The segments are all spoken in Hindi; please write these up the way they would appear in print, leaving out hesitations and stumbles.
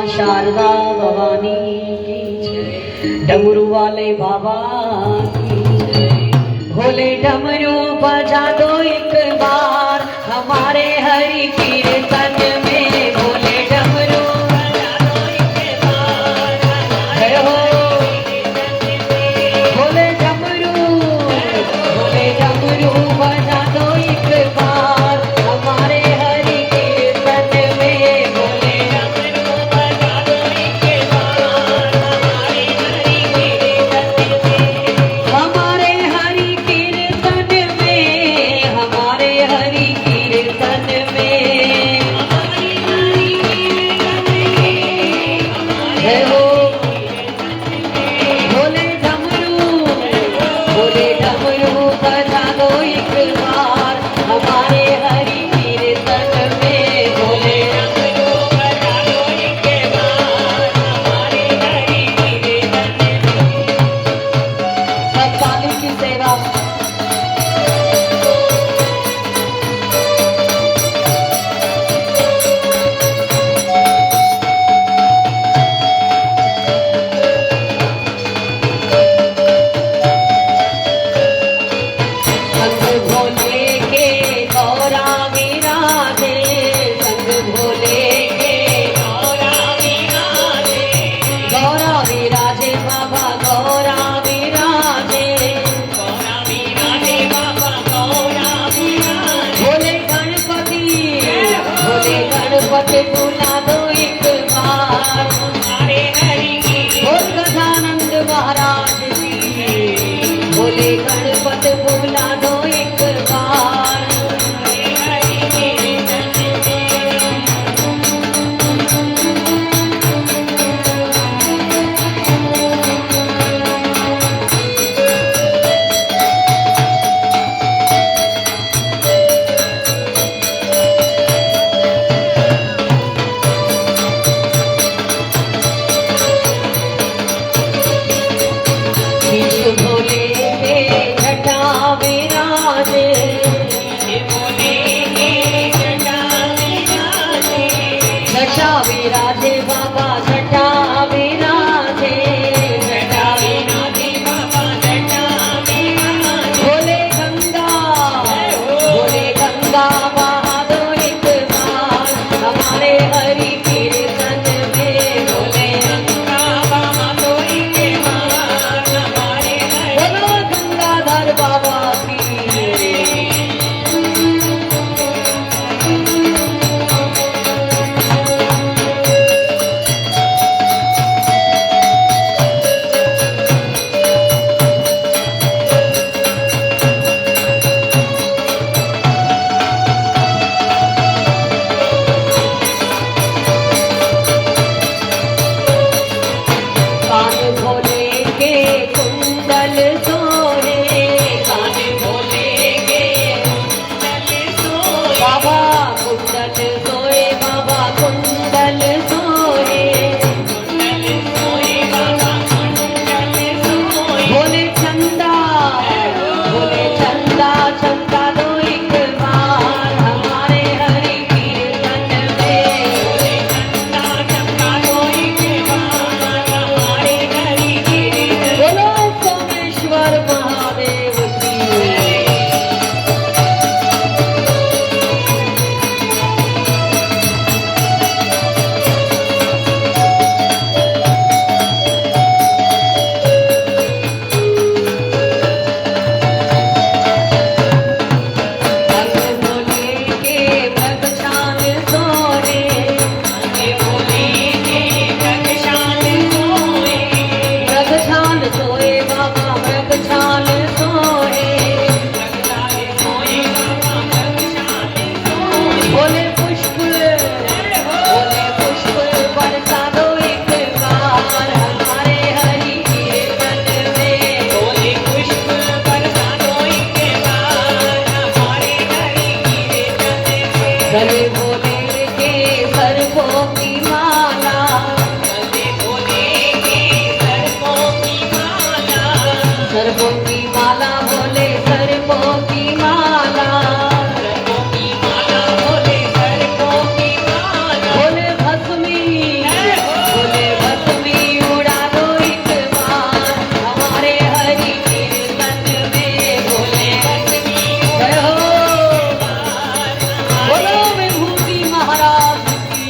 शारदा भवानी की जय, डमरू वाले बाबा की जय। भोले डमरू बजा दो एक बार हमारे हरि कीर्तन में, भोले डमरू बजा दो एक बार हमारे हरि कीर्तन में। भोले डमरू बजा दो एक बार हमारे हरि कीर्तन में, भोले डमरू बजा दो एक बार हमारे हरि कीर्तन में। हमारे हरि कीर्तन में, हमारे हरि कीर्तन में, हमारे हरि कीर्तन में जय हो। भोले डमरू बजा दो एक बार हमारे हरि कीर्तन में, भोले डमरू बजा दो एक बार हमारे हरि कीर्तन में। सब ताली की सेवा। संग भोले के गौरा विराजे, संग भोले के गौरा विराजे, गौरा विराजे बाबा गौरा विराजे, गौरा विराजे बाबा गौरा विराजे। भोले गणपति बुला दो एक बार हमारे हरि की, बोल गजानंद महाराज की। भोले गणपति बुला दो एक बार हमारे हरि कीर्तन में। शीश भोले के जटा विराजे, भोले के जटा विराजे, जटा विराजे बाबा जटा विराजे, जटा विराजे बाबा जटा विराजे। भोले गंगा बहा दो एक बार हमारे हरि कीर्तन में, भोले गंगा बहा दो एक बार हमारे हरि गंगाधर बाबा की। सर्पों की माला, गले भोले के सर्पों की माला, सर्पों की माला भोले सर्पों की माला, सर्पों की माला भोले सर्पों की माला, भोले भस्मी उड़ा दो एक बार हमारे हरि कीर्तन में भोले भस्मी जय हो। बार बोलो विभूति महाराज की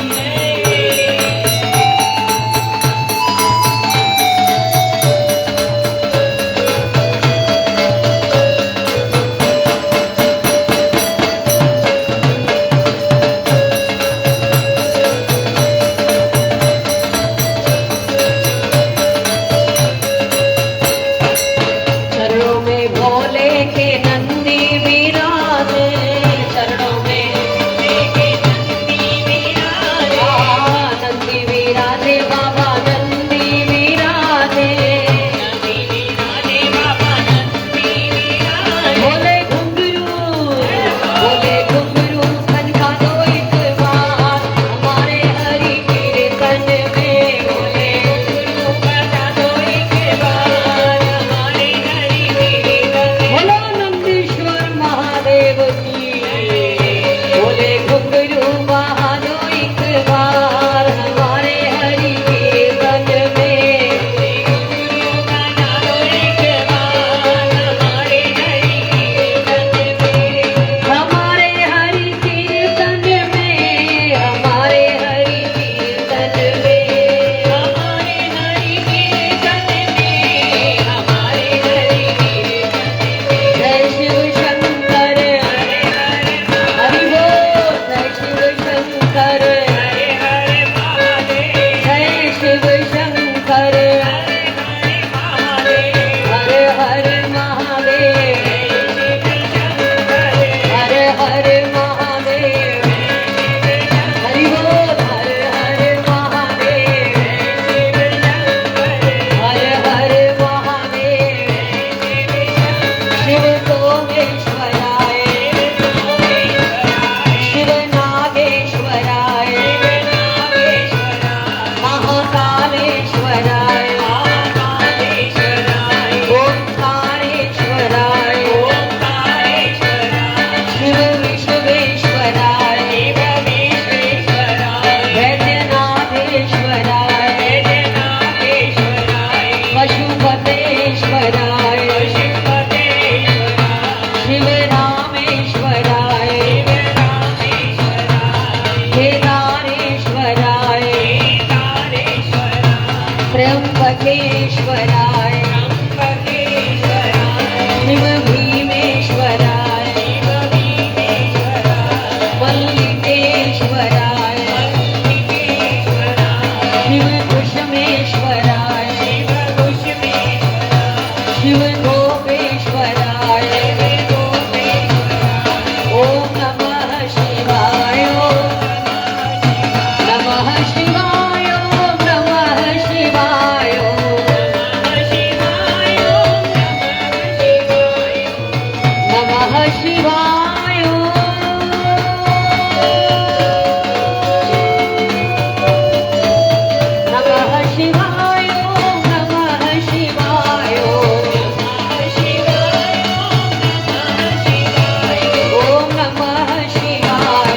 चरणों में भोले के नंदी विराजे, चरणों में लेके नंदी विराजे, नंदी विराजे बाबा नंदी विराजे, नंदी विराजे बाबा नंदी विराजे, भोले घुंघरू खनका दो एक बार हमारे हरि कीर्तन में भोले गुरु बता दो एक बार हमारे हरि कीर्तन में। भोला नंदीश्वर महादेव की, भोले घुंघरू बहा दो एक बार हमारे हरि कीर्तन में। गुरु बता दो एक बार हमारे हरि कीर्तन में। हमारे हरि कीर्तन में, हमारे हरि कीर्तन में, हमारे हरि कीर्तन में, हमारे हरि कीर्तन में। जय शिव शंकर हरि बोल, जय शिव शंकर हरे हरे महादेव, जय शिव शंकर हरे हरे महादेव, हर हर महादेव, हरि बोल हर हर महादेव, हर हर महादेव, शिव सोमेश्वराय, शिव नागेश्वराय, महाकालेश्वराय, ओंकारेश्वराय, शिव विश्वेश्वराय, वैद्यनाथेश्वराय, पशुपतेश्वराय, शिव रामेश्वराय, केदारेश्वराय, त्र्यंबकेश्वराय, शिव भीमेश्वराय, मल्लिकेश्वराय, शिव कुसुमेश्वराय, शिव गोपेश्वराय, ओम नमः शिवाय, ओम नमः शिवाय, ओम नमः शिवाय, ओम नमः शिवाय, नमः शिवाय, नमः शिवाय, ओम नमः शिवाय।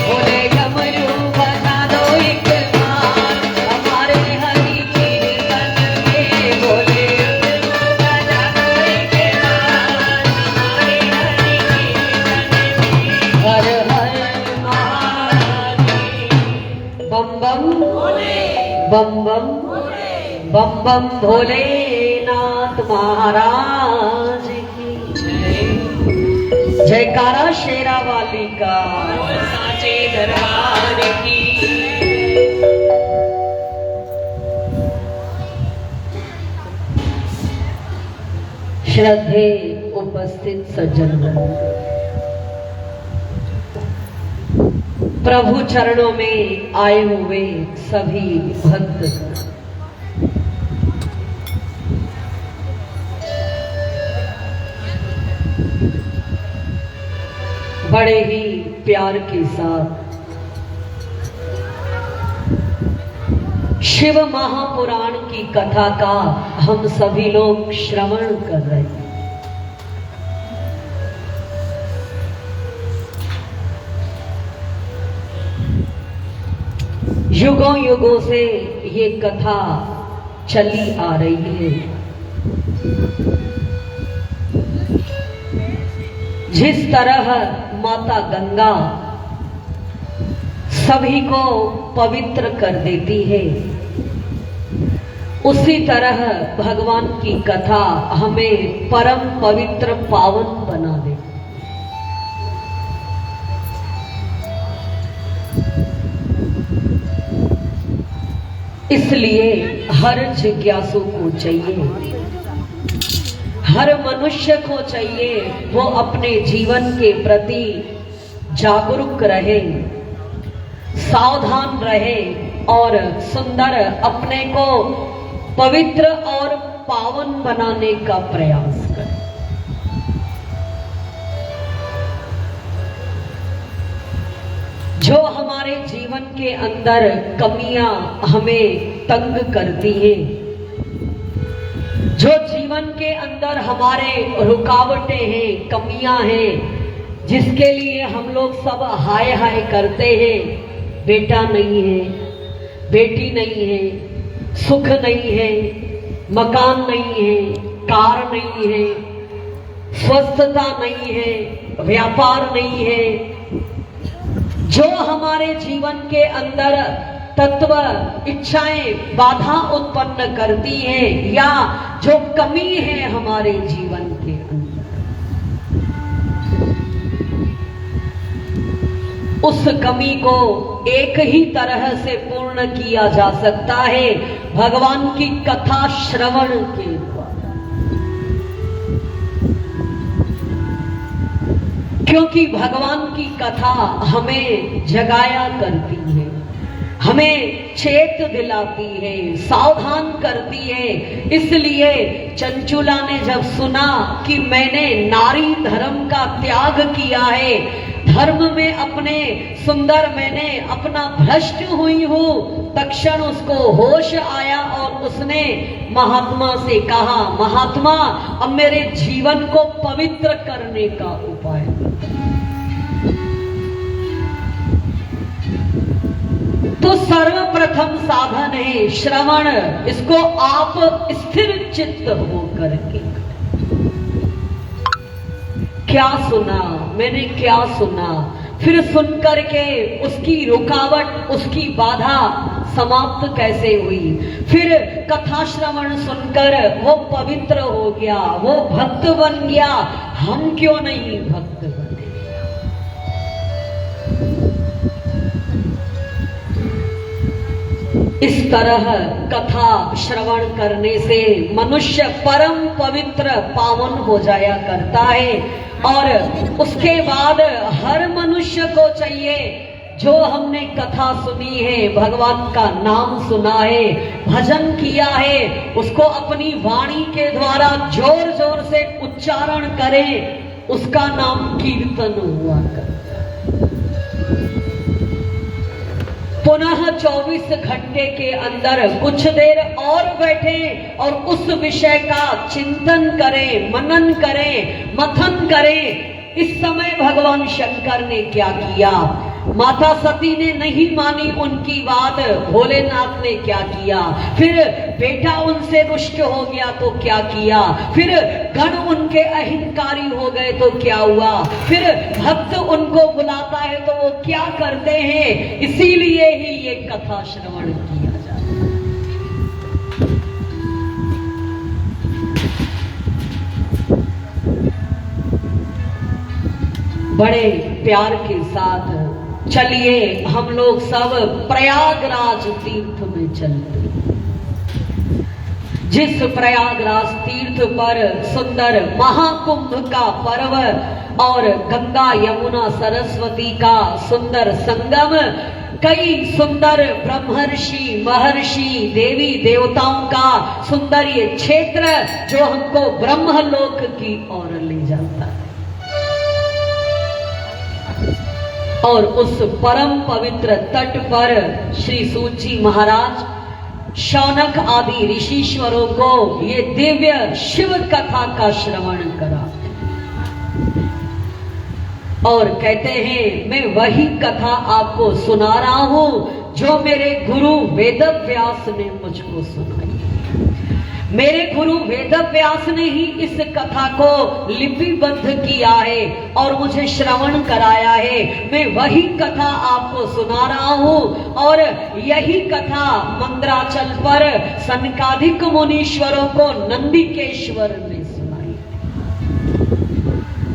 भोले डमरू बजा दो एक बार हमारे हरि कीर्तन में, भोले बजा दो एक बार हमारे हरि कीर्तन में। हर हर महादेव, बम बम बम बम बम बम भोलेनाथ महाराज की जयकारा शेरा वाली का। साचे दरबार की श्रद्धे उपस्थित सज्जनगण, प्रभु चरणों में आए हुए सभी भक्त बड़े ही प्यार के साथ शिव महापुराण की कथा का हम सभी लोग श्रवण कर रहे हैं। युगों युगों से ये कथा चली आ रही है। जिस तरह माता गंगा सभी को पवित्र कर देती है, उसी तरह भगवान की कथा हमें परम पवित्र पावन बना दे। इसलिए हर जिज्ञासु को चाहिए, हर मनुष्य को चाहिए वो अपने जीवन के प्रति जागरूक रहे, सावधान रहे और सुंदर अपने को पवित्र और पावन बनाने का प्रयास करे। जो हमारे जीवन के अंदर कमियां हमें तंग करती हैं, जो जीवन के अंदर हमारे रुकावटें हैं, कमियां हैं, जिसके लिए हम लोग सब हाय हाय करते हैं, बेटा नहीं है, बेटी नहीं है, सुख नहीं है, मकान नहीं है, कार नहीं है, स्वस्थता नहीं है, व्यापार नहीं है, जो हमारे जीवन के अंदर तत्व इच्छाएं बाधा उत्पन्न करती हैं या जो कमी है हमारे जीवन के अंदर, उस कमी को एक ही तरह से पूर्ण किया जा सकता है, भगवान की कथा श्रवण के द्वारा। क्योंकि भगवान की कथा हमें जगाया करती है, हमें चेत दिलाती है, सावधान करती है। इसलिए चंचुला ने जब सुना कि मैंने नारी धर्म का त्याग किया है, धर्म में अपने सुंदर मैंने अपना भ्रष्ट हुई हूं, तत्क्षण उसको होश आया और उसने महात्मा से कहा, महात्मा अब मेरे जीवन को पवित्र करने का उपाय। तो सर्वप्रथम साधन है श्रवण। इसको आप स्थिर चित्त होकर के, क्या सुना मैंने, क्या सुना, फिर सुन करके उसकी रुकावट, उसकी बाधा समाप्त कैसे हुई, फिर कथा श्रवण सुनकर वो पवित्र हो गया, वो भक्त बन गया, हम क्यों नहीं भक्त बने। इस तरह कथा श्रवण करने से मनुष्य परम पवित्र पावन हो जाया करता है। और उसके बाद हर मनुष्य को चाहिए, जो हमने कथा सुनी है, भगवान का नाम सुना है, भजन किया है, उसको अपनी वाणी के द्वारा जोर जोर से उच्चारण करें, उसका नाम कीर्तन हुआ करता। पुनः 24 घंटे के अंदर कुछ देर और बैठे और उस विषय का चिंतन करें, मनन करें, मथन करें। इस समय भगवान शंकर ने क्या किया, माता सती ने नहीं मानी उनकी बात, भोलेनाथ ने क्या किया, फिर बेटा उनसे रुष्ट हो गया तो क्या किया, फिर गण उनके अहंकारी हो गए तो क्या हुआ, फिर भक्त उनको बुलाता है तो वो क्या करते हैं। इसीलिए ही ये कथा श्रवण किया जाता है। बड़े प्यार के साथ चलिए हम लोग सब प्रयागराज तीर्थ में चलते। जिस प्रयागराज तीर्थ पर सुंदर महाकुंभ का पर्व और गंगा यमुना सरस्वती का सुंदर संगम, कई सुंदर ब्रह्मर्षि महर्षि देवी देवताओं का सुंदर ये क्षेत्र जो हमको ब्रह्मलोक की ओर ले जाता है। और उस परम पवित्र तट पर श्री सूत जी महाराज शौनक आदि ऋषिश्वरों को ये दिव्य शिव कथा का श्रवण करा और कहते हैं मैं वही कथा आपको सुना रहा हूं जो मेरे गुरु वेदव्यास ने मुझको सुनाई। मेरे गुरु वेदव्यास ने ही इस कथा को लिपिबद्ध किया है और मुझे श्रवण कराया है। मैं वही कथा आपको सुना रहा हूं और यही कथा मंद्राचल पर सनकादिक मुनीश्वरों को नंदिकेश्वर ने सुनाई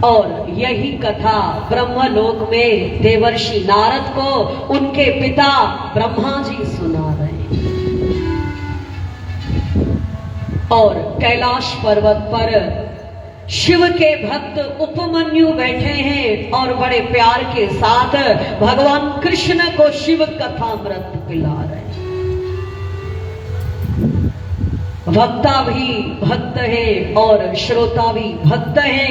और यही कथा ब्रह्मलोक में देवर्षि नारद को उनके पिता ब्रह्मा जी सुना रहे हैं। और कैलाश पर्वत पर शिव के भक्त उपमन्यु बैठे हैं और बड़े प्यार के साथ भगवान कृष्ण को शिव कथामृत पिला रहे हैं। वक्ता भी भक्त है और श्रोता भी भक्त है।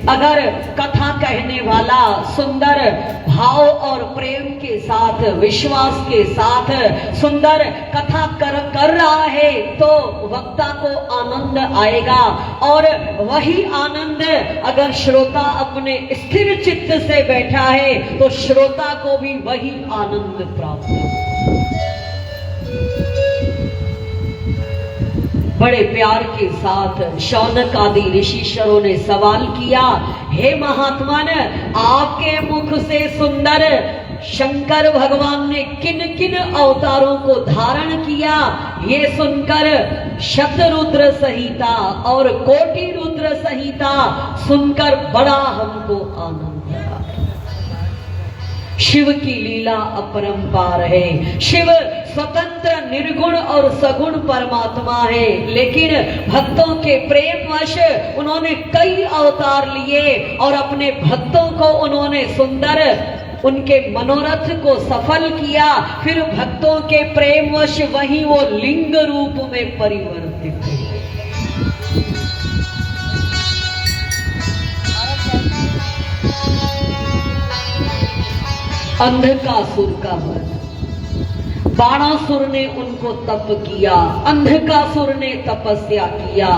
अगर कथा कहने वाला सुंदर भाव और प्रेम के साथ विश्वास के साथ सुंदर कथा कर रहा है तो वक्ता को आनंद आएगा और वही आनंद अगर श्रोता अपने स्थिर चित्त से बैठा है तो श्रोता को भी वही आनंद प्राप्त होगा। बड़े प्यार के साथ शौनक आदि ऋषिश्वरों ने सवाल किया, हे महात्मन, आपके मुख से सुंदर शंकर भगवान ने किन किन अवतारों को धारण किया? ये सुनकर शतरुद्र संहिता और कोटि रुद्र संहिता सुनकर बड़ा हमको आनंद आया। शिव की लीला अपरंपार है। शिव स्वतंत्र निर्गुण और सगुण परमात्मा है, लेकिन भक्तों के प्रेमवश उन्होंने कई अवतार लिए और अपने भक्तों को उन्होंने सुंदर उनके मनोरथ को सफल किया। फिर भक्तों के प्रेमवश वही वो लिंग रूप में परिवर्तित हुए। अंधकासुर का वध, बाणासुर ने उनको तप किया, अंधकासुर ने तपस्या किया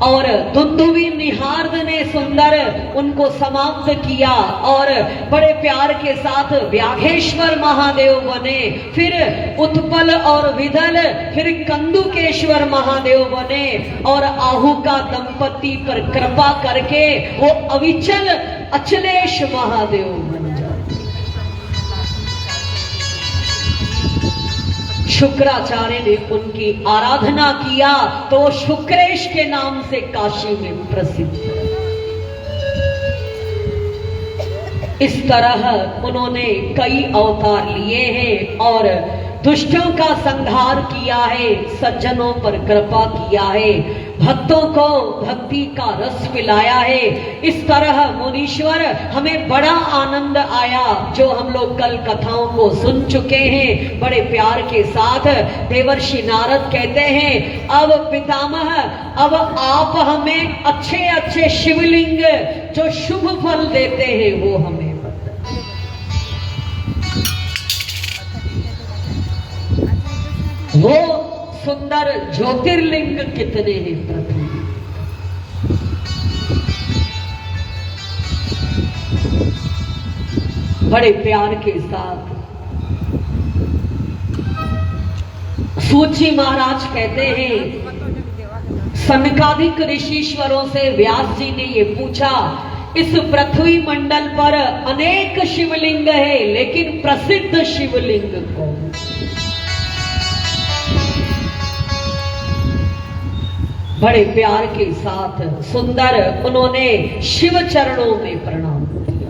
और दुंदुभि निहार्द ने सुंदर उनको समाप्त किया और बड़े प्यार के साथ व्याघेश्वर महादेव बने। फिर उत्पल और विदल, फिर कंदुकेश्वर महादेव बने और आहू का दंपति पर कृपा करके वो अविचल अचलेश महादेव बने। शुक्राचार्य ने उनकी आराधना किया तो शुक्रेश के नाम से काशी में प्रसिद्ध है। इस तरह उन्होंने कई अवतार लिए हैं और दुष्टों का संहार किया है, सज्जनों पर कृपा किया है, भक्तों को भक्ति का रस पिलाया है। इस तरह मुनीश्वर हमें बड़ा आनंद आया जो हम लोग कल कथाओं को सुन चुके हैं बड़े प्यार के साथ। देवर्षि नारद कहते हैं, अब पितामह, अब आप हमें अच्छे अच्छे शिवलिंग जो शुभ फल देते हैं वो हमें वो सुंदर ज्योतिर्लिंग कितने हैं पृथ्वी। बड़े प्यार के साथ सूत जी महाराज कहते हैं, सनकादिक ऋषिश्वरों से व्यास जी ने ये पूछा, इस पृथ्वी मंडल पर अनेक शिवलिंग है लेकिन प्रसिद्ध शिवलिंग कौन? बड़े प्यार के साथ सुंदर उन्होंने शिव चरणों में प्रणाम किया।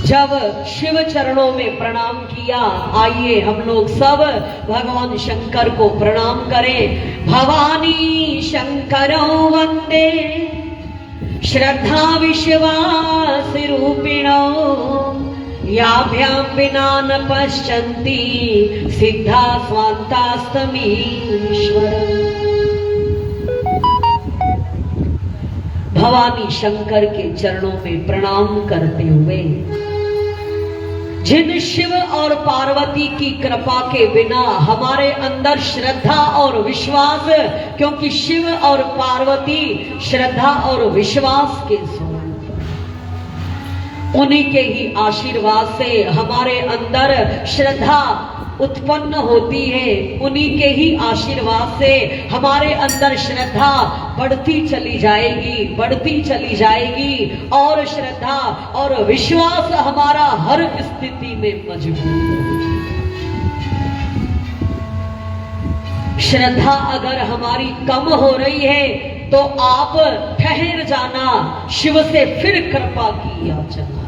जब शिव चरणों में प्रणाम किया, आइए हम लोग सब भगवान शंकर को प्रणाम करें। भवानी शंकरो वंदे श्रद्धा विश्वास रूपिणो याभ्यां विना न पश्यन्ति सिद्धा स्वान्तास्तमीश्वर। भवानी शंकर के चरणों में प्रणाम करते हुए जिन शिव और पार्वती की कृपा के बिना हमारे अंदर श्रद्धा और विश्वास, क्योंकि शिव और पार्वती श्रद्धा और विश्वास के स्वरूप, उन्हीं के ही आशीर्वाद से हमारे अंदर श्रद्धा उत्पन्न होती है, उन्हीं के ही आशीर्वाद से हमारे अंदर श्रद्धा बढ़ती चली जाएगी, बढ़ती चली जाएगी, और श्रद्धा और विश्वास हमारा हर स्थिति में मजबूत होगा। श्रद्धा अगर हमारी कम हो रही है तो आप ठहर जाना, शिव से फिर कृपा की याचना।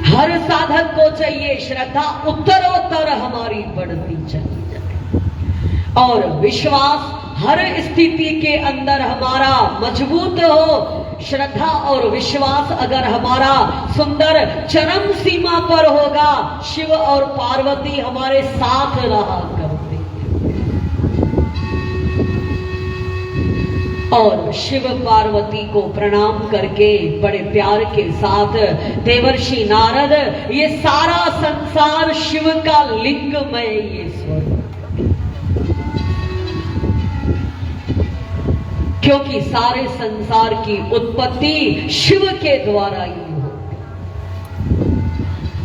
हर साधक को चाहिए श्रद्धा उत्तरोत्तर हमारी बढ़ती चली जाए और विश्वास हर स्थिति के अंदर हमारा मजबूत हो। श्रद्धा और विश्वास अगर हमारा सुंदर चरम सीमा पर होगा, शिव और पार्वती हमारे साथ रहा करते और शिव पार्वती को प्रणाम करके बड़े प्यार के साथ देवर्षि नारद, ये सारा संसार शिव का लिंगमय ये स्वरूप, क्योंकि सारे संसार की उत्पत्ति शिव के द्वारा ही हो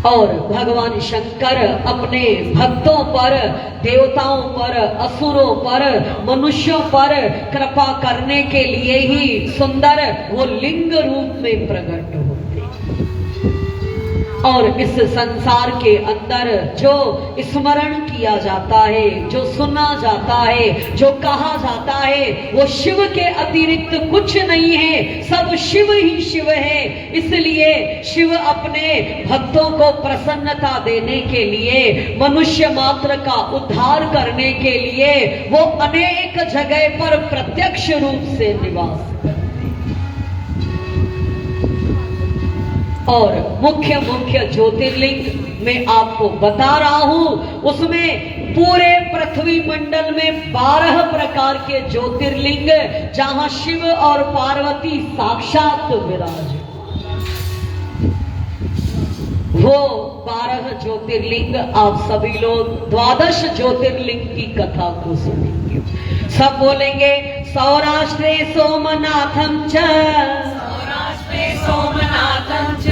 और भगवान शंकर अपने भक्तों पर, देवताओं पर, असुरों पर, मनुष्यों पर कृपा करने के लिए ही सुंदर वो लिंग रूप में प्रकट होते और इस संसार के अंदर जो स्मरण किया जाता है, जो सुना जाता है, जो कहा जाता है, वो शिव के अतिरिक्त कुछ नहीं है, सब शिव ही शिव है। इसलिए शिव अपने भक्तों को प्रसन्नता देने के लिए, मनुष्य मात्र का उद्धार करने के लिए वो अनेक जगह पर प्रत्यक्ष रूप से निवास करते और मुख्य मुख्य ज्योतिर्लिंग में आपको बता रहा हूं, उसमें पूरे पृथ्वी मंडल में 12 प्रकार के ज्योतिर्लिंग, जहां शिव और पार्वती साक्षात विराज, वो 12 ज्योतिर्लिंग आप सभी लोग द्वादश ज्योतिर्लिंग की कथा को सुनेंगे। सब बोलेंगे सौराष्ट्रे सोमनाथम च, सोमनाथं च,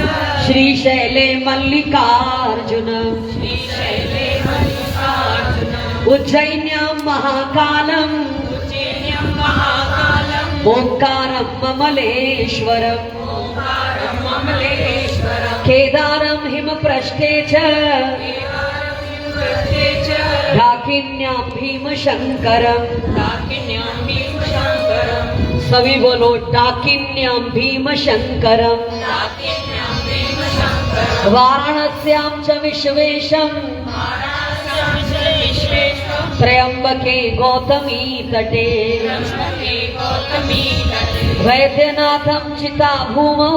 श्रीशैले मल्लिकार्जुनम, श्रीशैले मल्लिकार्जुनम्, उज्जैन्यां महाकालम, उज्जैन्यां महाकालम्, ओंकारं ममलेश्वरम, ओंकारं ममलेश्वरम्, केदारं हिमप्रस्थे च, केदारं हिमप्रस्थे च, डाकिन्यां भीमशंकरम, डाकिन्यां भीमशंकरम्, सभी बोलो डाकिन्यां भीमशंकरम, डाकिन्यां भीमशंकरम्, वाराणस्यां च विश्वेशम, वाराणस्यां च विश्वेशम्, त्र्यंबके गौतमी तटे, त्र्यंबके गौतमी तटे, वैद्यनाथं चिताभूमौ,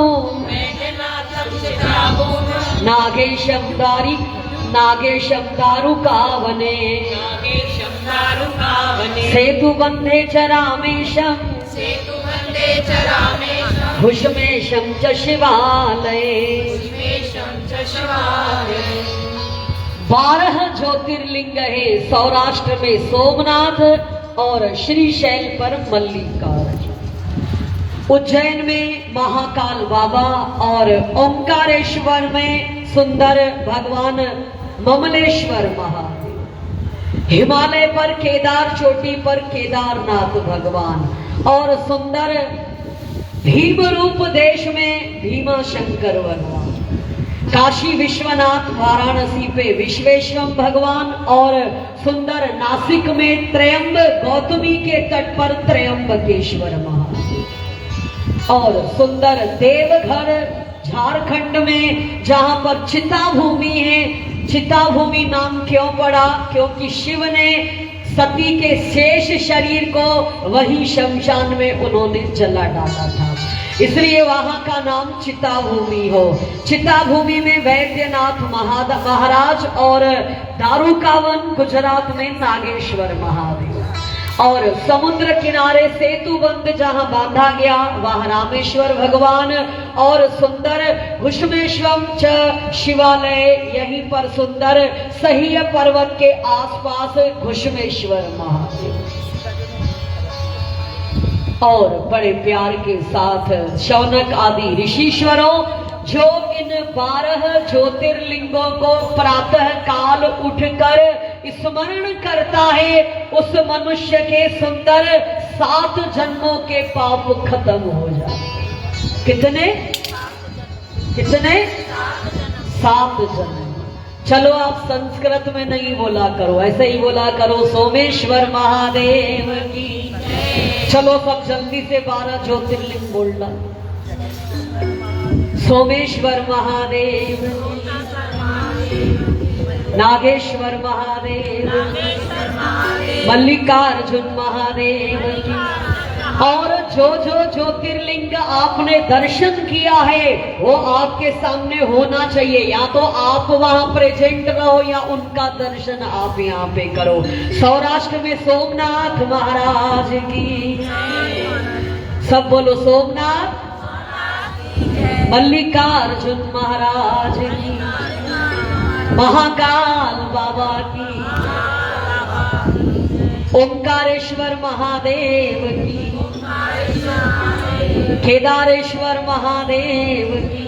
वैद्यनाथं चिताभूमौ, नागेशं दारुकावने, नागेशं दारुकावने, सेतुबन्धे च रामेशं, सेतुबन्धे च रामेशम्, भुष्मेशं च शिवालये। विश्वेशं च शिवालये। 12 ज्योतिर्लिंग है सौराष्ट्र में सोमनाथ और श्रीशैल पर मल्लिकार्जुन, उज्जैन में महाकाल बाबा और ओंकारेश्वर में सुंदर भगवान ममलेश्वर महादेव, हिमालय पर केदार चोटी पर केदारनाथ भगवान और सुंदर भीम रूप देश में भीमा शंकर भगवान, काशी विश्वनाथ वाराणसी पे विश्वेश्वर भगवान और सुंदर नासिक में त्रयंब गौतमी के तट पर त्रयंबकेश्वर महादेव और सुंदर देवघर झारखंड में जहां पर चिता भूमि है। चिता भूमि नाम क्यों पड़ा? क्योंकि शिव ने सती के शेष शरीर को वही शमशान में उन्होंने जला डाला था, इसलिए वहां का नाम चिता भूमि हो। चिता भूमि में वैद्यनाथ महाराज और दारुकावन गुजरात में नागेश्वर महादेव और समुद्र किनारे सेतु बंद जहां बांधा गया वहां रामेश्वर भगवान और सुंदर घुष्मेश्वम च शिवालय, यहीं पर सुंदर सह्य पर्वत के आसपास घुष्मेश्वर महादेव। और बड़े प्यार के साथ शौनक आदि ऋषीश्वरों जो इन 12 ज्योतिर्लिंगों को प्रातः काल उठकर स्मरण करता है उस मनुष्य के सुंदर 7 जन्मों के पाप खत्म हो जाते। कितने कितने 7 जन्म। चलो आप संस्कृत में नहीं बोला करो, ऐसे ही बोला करो सोमेश्वर महादेव की। चलो सब जल्दी से 12 ज्योतिर्लिंग बोलना। सोमेश्वर महादेव, नागेश्वर महादेव, मल्लिकार्जुन महादेव की। और जो जो ज्योतिर्लिंग आपने दर्शन किया है वो आपके सामने होना चाहिए। या तो आप वहां प्रेजेंट रहो या उनका दर्शन आप यहाँ पे करो। सौराष्ट्र में सोमनाथ महाराज की, सब बोलो सोमनाथ, मल्लिकार्जुन महाराज की, महाकाल बाबा की, ओंकारेश्वर महादेव की, केदारेश्वर महादेव की,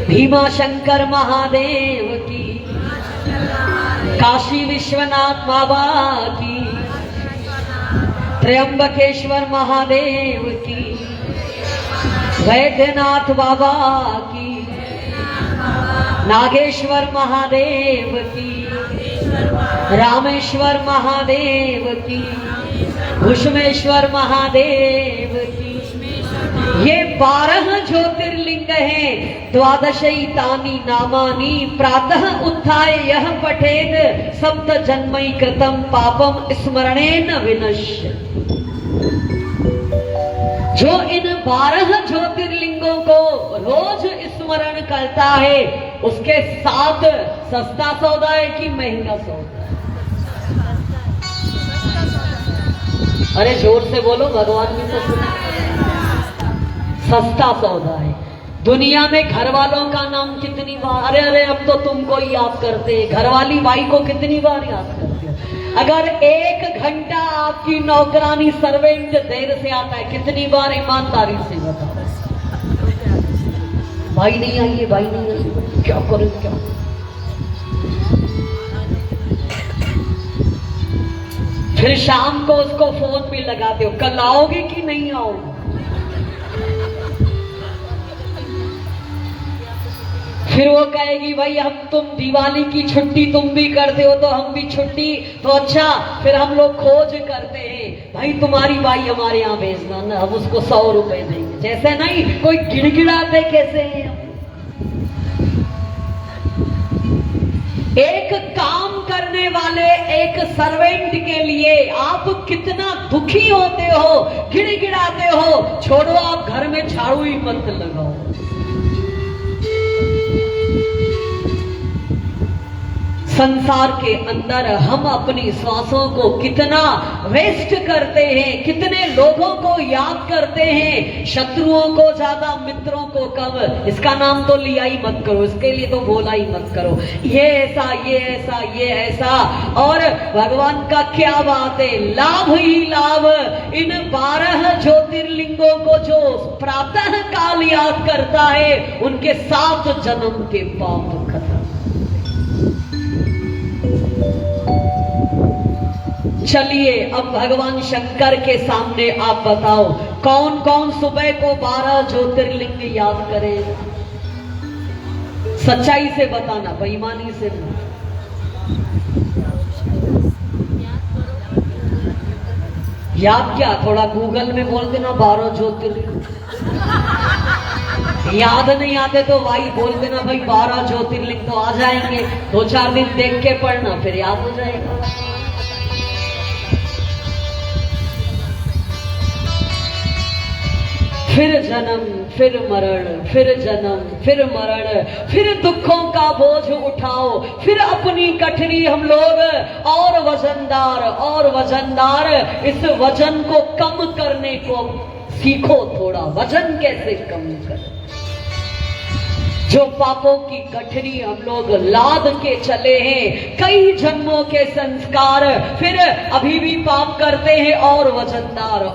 भीमाशंकर महादेव की, काशी विश्वनाथ बाबा की, त्र्यंबकेश्वर महादेव की, वैद्यनाथ बाबा की, नागेश्वर महादेव की, रामेश्वर महादेव की, घुष्मेश्वर महादेव की। ये 12 ज्योतिर्लिंग हैं। द्वादशैतानि नामानि प्रातः उत्थाय यह पठेद सप्त जन्मई कृतम पापम स्मरणेन विनश्यति। जो इन 12 ज्योतिर्लिंगों को रोज स्मरण करता है उसके साथ सस्ता सौदा है कि महंगा सौदा है? अरे जोर से बोलो, भगवान भी तो सुना। सस्ता सौदा है। दुनिया में घर वालों का नाम कितनी बार, अरे अरे अब तो तुमको ही याद करते हैं। घरवाली बाई को कितनी बार याद करते हो? अगर 1 घंटा आपकी नौकरानी सर्वेंट देर से आता है कितनी बार ईमानदारी से बताओ? भाई नहीं आई है, भाई नहीं आई, क्या करूं क्या? फिर शाम को उसको फोन भी लगाते हो, कल आओगे कि नहीं आओगे? फिर वो कहेगी भाई हम तुम दिवाली की छुट्टी तुम भी करते हो तो हम भी छुट्टी, तो अच्छा फिर हम लोग खोज करते हैं भाई तुम्हारी बाई हमारे यहाँ भेजना ना, हम उसको 100 रुपए देंगे। जैसे नहीं कोई गिड़गिड़ाते कैसे हैं। एक काम करने वाले एक सर्वेंट के लिए आप कितना दुखी होते हो, गिड़गिड़ाते हो। छोड़ो आप घर में झाड़ू ही मत लगाओ। संसार के अंदर हम अपनी सांसों को कितना वेस्ट करते हैं, कितने लोगों को याद करते हैं, शत्रुओं को ज्यादा मित्रों को कम। इसका नाम तो लिया ही मत करो, इसके लिए तो बोला ही मत करो, ये ऐसा ये ऐसा ये ऐसा। और भगवान का क्या बात है, लाभ ही लाभ। इन 12 ज्योतिर्लिंगों को जो प्रातः काल याद करता है उनके 7 जन्म के पाप खत्म। चलिए अब भगवान शंकर के सामने आप बताओ कौन कौन सुबह को 12 ज्योतिर्लिंग याद करे? सच्चाई से बताना, बेईमानी से नहीं। याद क्या, थोड़ा गूगल में बोल देना 12 ज्योतिर्लिंग। याद नहीं आते तो भाई बोल देना भाई 12 ज्योतिर्लिंग, तो आ जाएंगे। 2-4 दिन देख के पढ़ना फिर याद हो जाएगा। फिर जन्म फिर मरण, फिर जन्म फिर मरण, फिर दुखों का बोझ उठाओ, फिर अपनी कठरी हम लोग और वजनदार। इस वजन को कम करने को सीखो थोड़ा। वजन कैसे कम करें? जो पापों की गठरी हम लोग लाद के चले हैं, कई जन्मों के संस्कार, फिर अभी भी पाप करते हैं और वजनदार।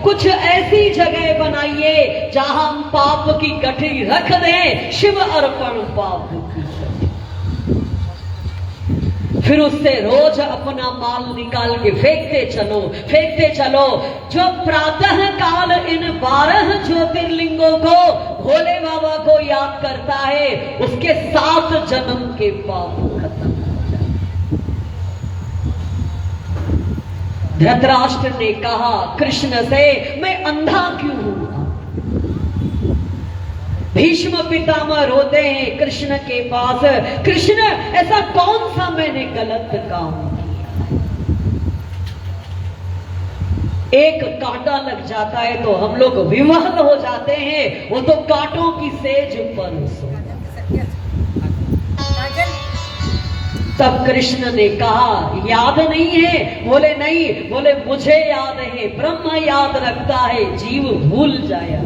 कुछ ऐसी जगह बनाइए जहां हम पाप की गठरी रख दें, शिव अर्पण पाप की। फिर उससे रोज अपना माल निकाल के फेंकते चलो। जो प्रातः काल इन 12 ज्योतिर्लिंगों को, भोले बाबा को याद करता है, उसके 7 जन्म के पाप खत्म हो जाते। धृतराष्ट्र ने कहा कृष्ण से, मैं अंधा क्यों हूं? भीष्म पितामह रोते हैं कृष्ण के पास, कृष्ण ऐसा कौन सा मैंने गलत काम किया? एक कांटा लग जाता है तो हम लोग विवल हो जाते हैं, वो तो कांटों की सेज पर सो। तब कृष्ण ने कहा याद नहीं है? बोले नहीं। बोले मुझे याद है, ब्रह्म याद रखता है, जीव भूल जाया।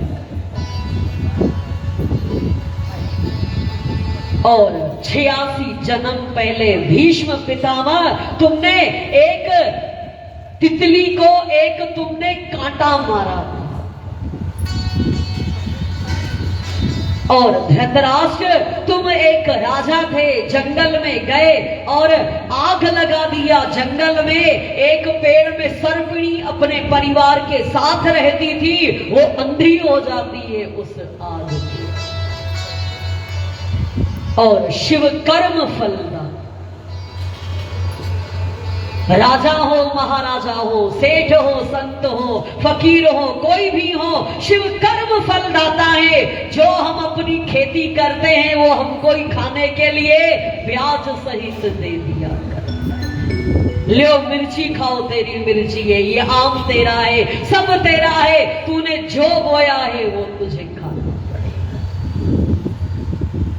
और 86 जन्म पहले भीष्म पितामह, तुमने एक तितली को तुमने कांटा मारा। और धृतराष्ट्र, तुम एक राजा थे, जंगल में गए और आग लगा दिया जंगल में। एक पेड़ में सर्पिणी अपने परिवार के साथ रहती थी, वो अंधी हो जाती है उस आग से। और शिव कर्म फलदा, राजा हो, महाराजा हो, सेठ हो, संत हो, फकीर हो, कोई भी हो, शिव कर्म फल दाता है। जो हम अपनी खेती करते हैं वो हमको ही खाने के लिए ब्याज सहित दे दिया करता है। लो मिर्ची खाओ, तेरी मिर्ची है, ये आम तेरा है, सब तेरा है, तूने जो बोया है वो तुझे खाना।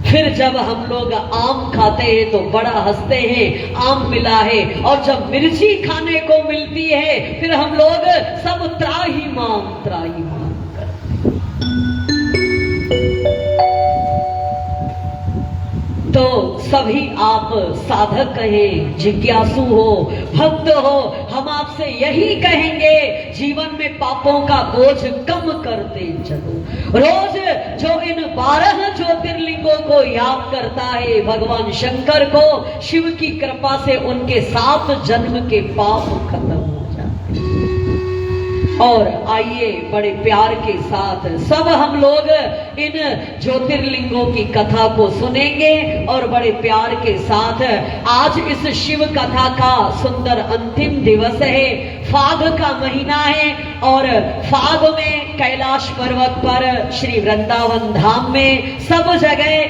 फिर जब हम लोग आम खाते हैं तो बड़ा हंसते हैं, आम मिला है। और जब मिर्ची खाने को मिलती है फिर हम लोग सब त्राहिमाम करते हैं। तो सभी आप साधक हैं, जिज्ञासु हो, भक्त हो, हम आपसे यही कहेंगे, जीवन में पापों का बोझ कम करते चलो। रोज जो इन 12 ज्योतिर्लिंगों को याद करता है, भगवान शंकर को, शिव की कृपा से उनके 7 जन्म के पाप खत्म हो जाते हैं। और आइए बड़े प्यार के साथ सब हम लोग इन ज्योतिर्लिंगों की कथा को सुनेंगे और बड़े प्यार के साथ। आज इस शिव कथा का सुंदर अंतिम दिवस है, फाग का महीना है और फाग में कैलाश पर्वत पर श्री वृंदावन धाम में सब जगह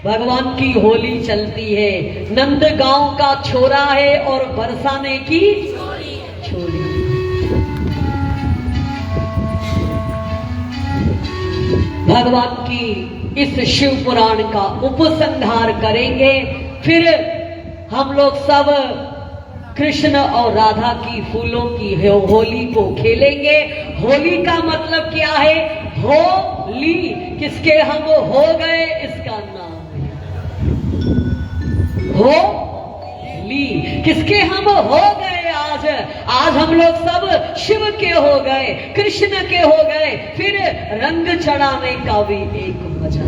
भगवान की होली चलती है। नंद गांव का छोरा है और बरसाने की छोरी। भगवान की इस शिव पुराण का उपसंहार करेंगे, फिर हम लोग सब कृष्ण और राधा की फूलों की होली को खेलेंगे। होली का मतलब क्या है? होली, किसके हम हो गए इसका नाम है होली, किसके हम हो गए। आज हम लोग सब शिव के हो गए, कृष्ण के हो गए। फिर रंग चढ़ाने का भी एक मजा।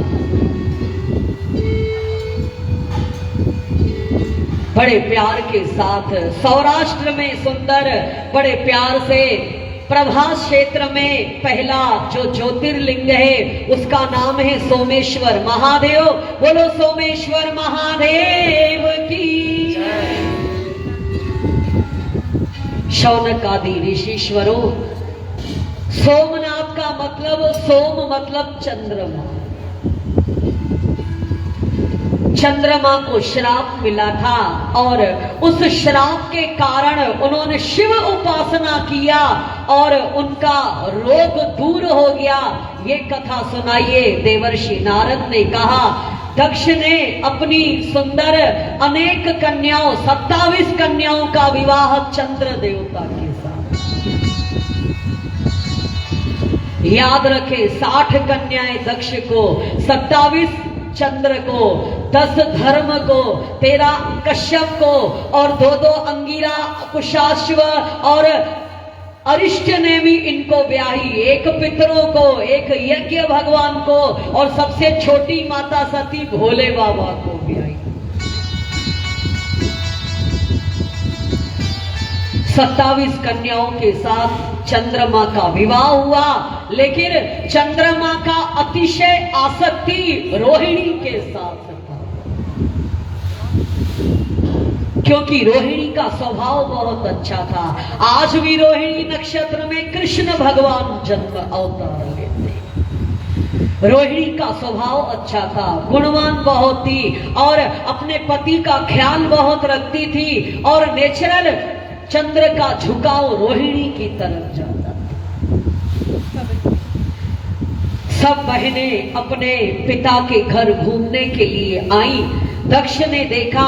बड़े प्यार के साथ सौराष्ट्र में सुंदर, बड़े प्यार से प्रभास क्षेत्र में पहला जो ज्योतिर्लिंग है उसका नाम है सोमेश्वर महादेव। बोलो सोमेश्वर महादेव की। शौनक आदि ऋषिश्वरों, सोमनाथ का मतलब, सोम मतलब चंद्रमा, चंद्रमा को श्राप मिला था और उस श्राप के कारण उन्होंने शिव उपासना किया और उनका रोग दूर हो गया। ये कथा सुनाइए। देवर्षि नारद ने कहा, दक्ष ने अपनी सुंदर अनेक कन्याओं 27 कन्याओं का विवाह चंद्र देवता के साथ। याद रखे, 60 कन्याएं दक्ष को, 27 चंद्र को, 10 धर्म को, 13 कश्यप को और 2 अंगिरा, कुशाश्व और अरिष्ट ने भी इनको ब्याही। एक पितरों को, एक यज्ञ भगवान को और सबसे छोटी माता सती भोले बाबा को ब्याही। 27 कन्याओं के साथ चंद्रमा का विवाह हुआ, लेकिन चंद्रमा का अतिशय आसक्ति रोहिणी के साथ था, क्योंकि रोहिणी का स्वभाव बहुत अच्छा था। आज भी रोहिणी नक्षत्र में कृष्ण भगवान जन्म अवतार लेते। रोहिणी का स्वभाव अच्छा था, गुणवान बहुत थी और अपने पति का ख्याल बहुत रखती थी और नेचुरल चंद्र का झुकाव रोहिणी की तरफ जाता था। सब बहनें अपने पिता के घर घूमने के लिए आई। दक्ष ने देखा,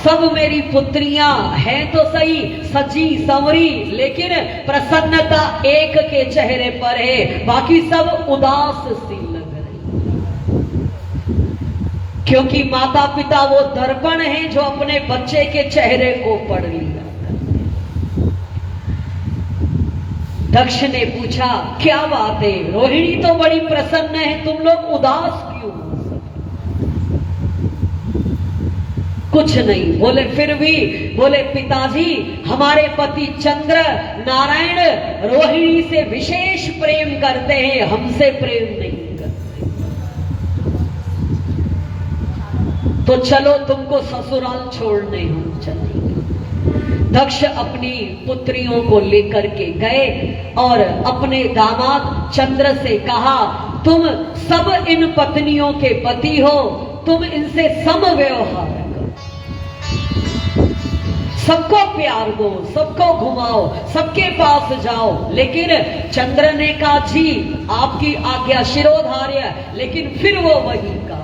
सब मेरी पुत्रियां हैं तो सही, सजी संवरी, लेकिन प्रसन्नता एक के चेहरे पर है, बाकी सब उदास सी लग रही। क्योंकि माता पिता वो दर्पण हैं जो अपने बच्चे के चेहरे को पढ़ लिया। दक्ष ने पूछा, क्या बात है, रोहिणी तो बड़ी प्रसन्न है, तुम लोग उदास क्यों हो सब? कुछ नहीं बोले। फिर भी बोले, पिताजी हमारे पति चंद्र नारायण रोहिणी से विशेष प्रेम करते हैं, हमसे प्रेम नहीं करते, तो चलो तुमको ससुराल छोड़ने हम चलेंगे। दक्ष अपनी पुत्रियों को लेकर के गए और अपने दामाद चंद्र से कहा, तुम सब इन पत्नियों के पति हो, तुम इनसे सम व्यवहार करो, सबको प्यार दो, सबको घुमाओ, सबके पास जाओ। लेकिन चंद्र ने कहा, जी आपकी आज्ञा शिरोधार्य, लेकिन फिर वो वही काम।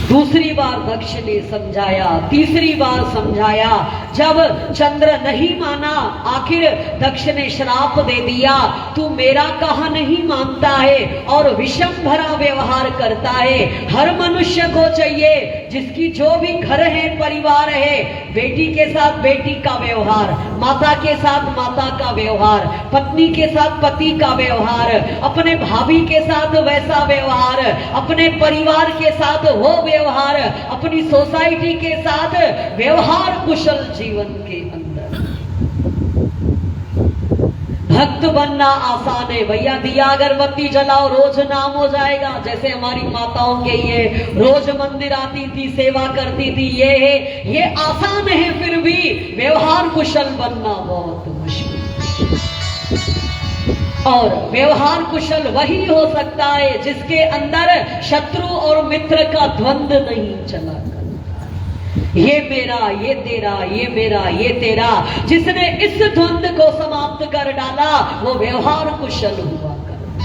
दूसरी बार दक्ष ने समझाया, तीसरी बार समझाया। जब चंद्र नहीं माना, आखिर दक्ष ने श्राप दे दिया, तू मेरा कहा नहीं मानता है और विषम भरा व्यवहार करता है। हर मनुष्य को चाहिए जिसकी जो भी घर है, परिवार है, बेटी के साथ बेटी का व्यवहार, माता के साथ माता का व्यवहार, पत्नी के साथ पति का व्यवहार, अपने भाभी के साथ वैसा व्यवहार, अपने परिवार के साथ वो व्यवहार, अपनी सोसाइटी के साथ व्यवहार कुशल जीवन के अंदर। भक्त बनना आसान है भैया, दिया अगरबत्ती जलाओ रोज नाम हो जाएगा। जैसे हमारी माताओं के ये रोज मंदिर आती थी, सेवा करती थी, ये है, ये आसान है, फिर भी व्यवहार कुशल बनना बहुत मुश्किल। और व्यवहार कुशल वही हो सकता है जिसके अंदर शत्रु और मित्र का द्वंद्व नहीं चला करता। ये मेरा, ये तेरा, ये मेरा, ये तेरा, जिसने इस द्वंद्व को समाप्त कर डाला वो व्यवहार कुशल हुआ करता।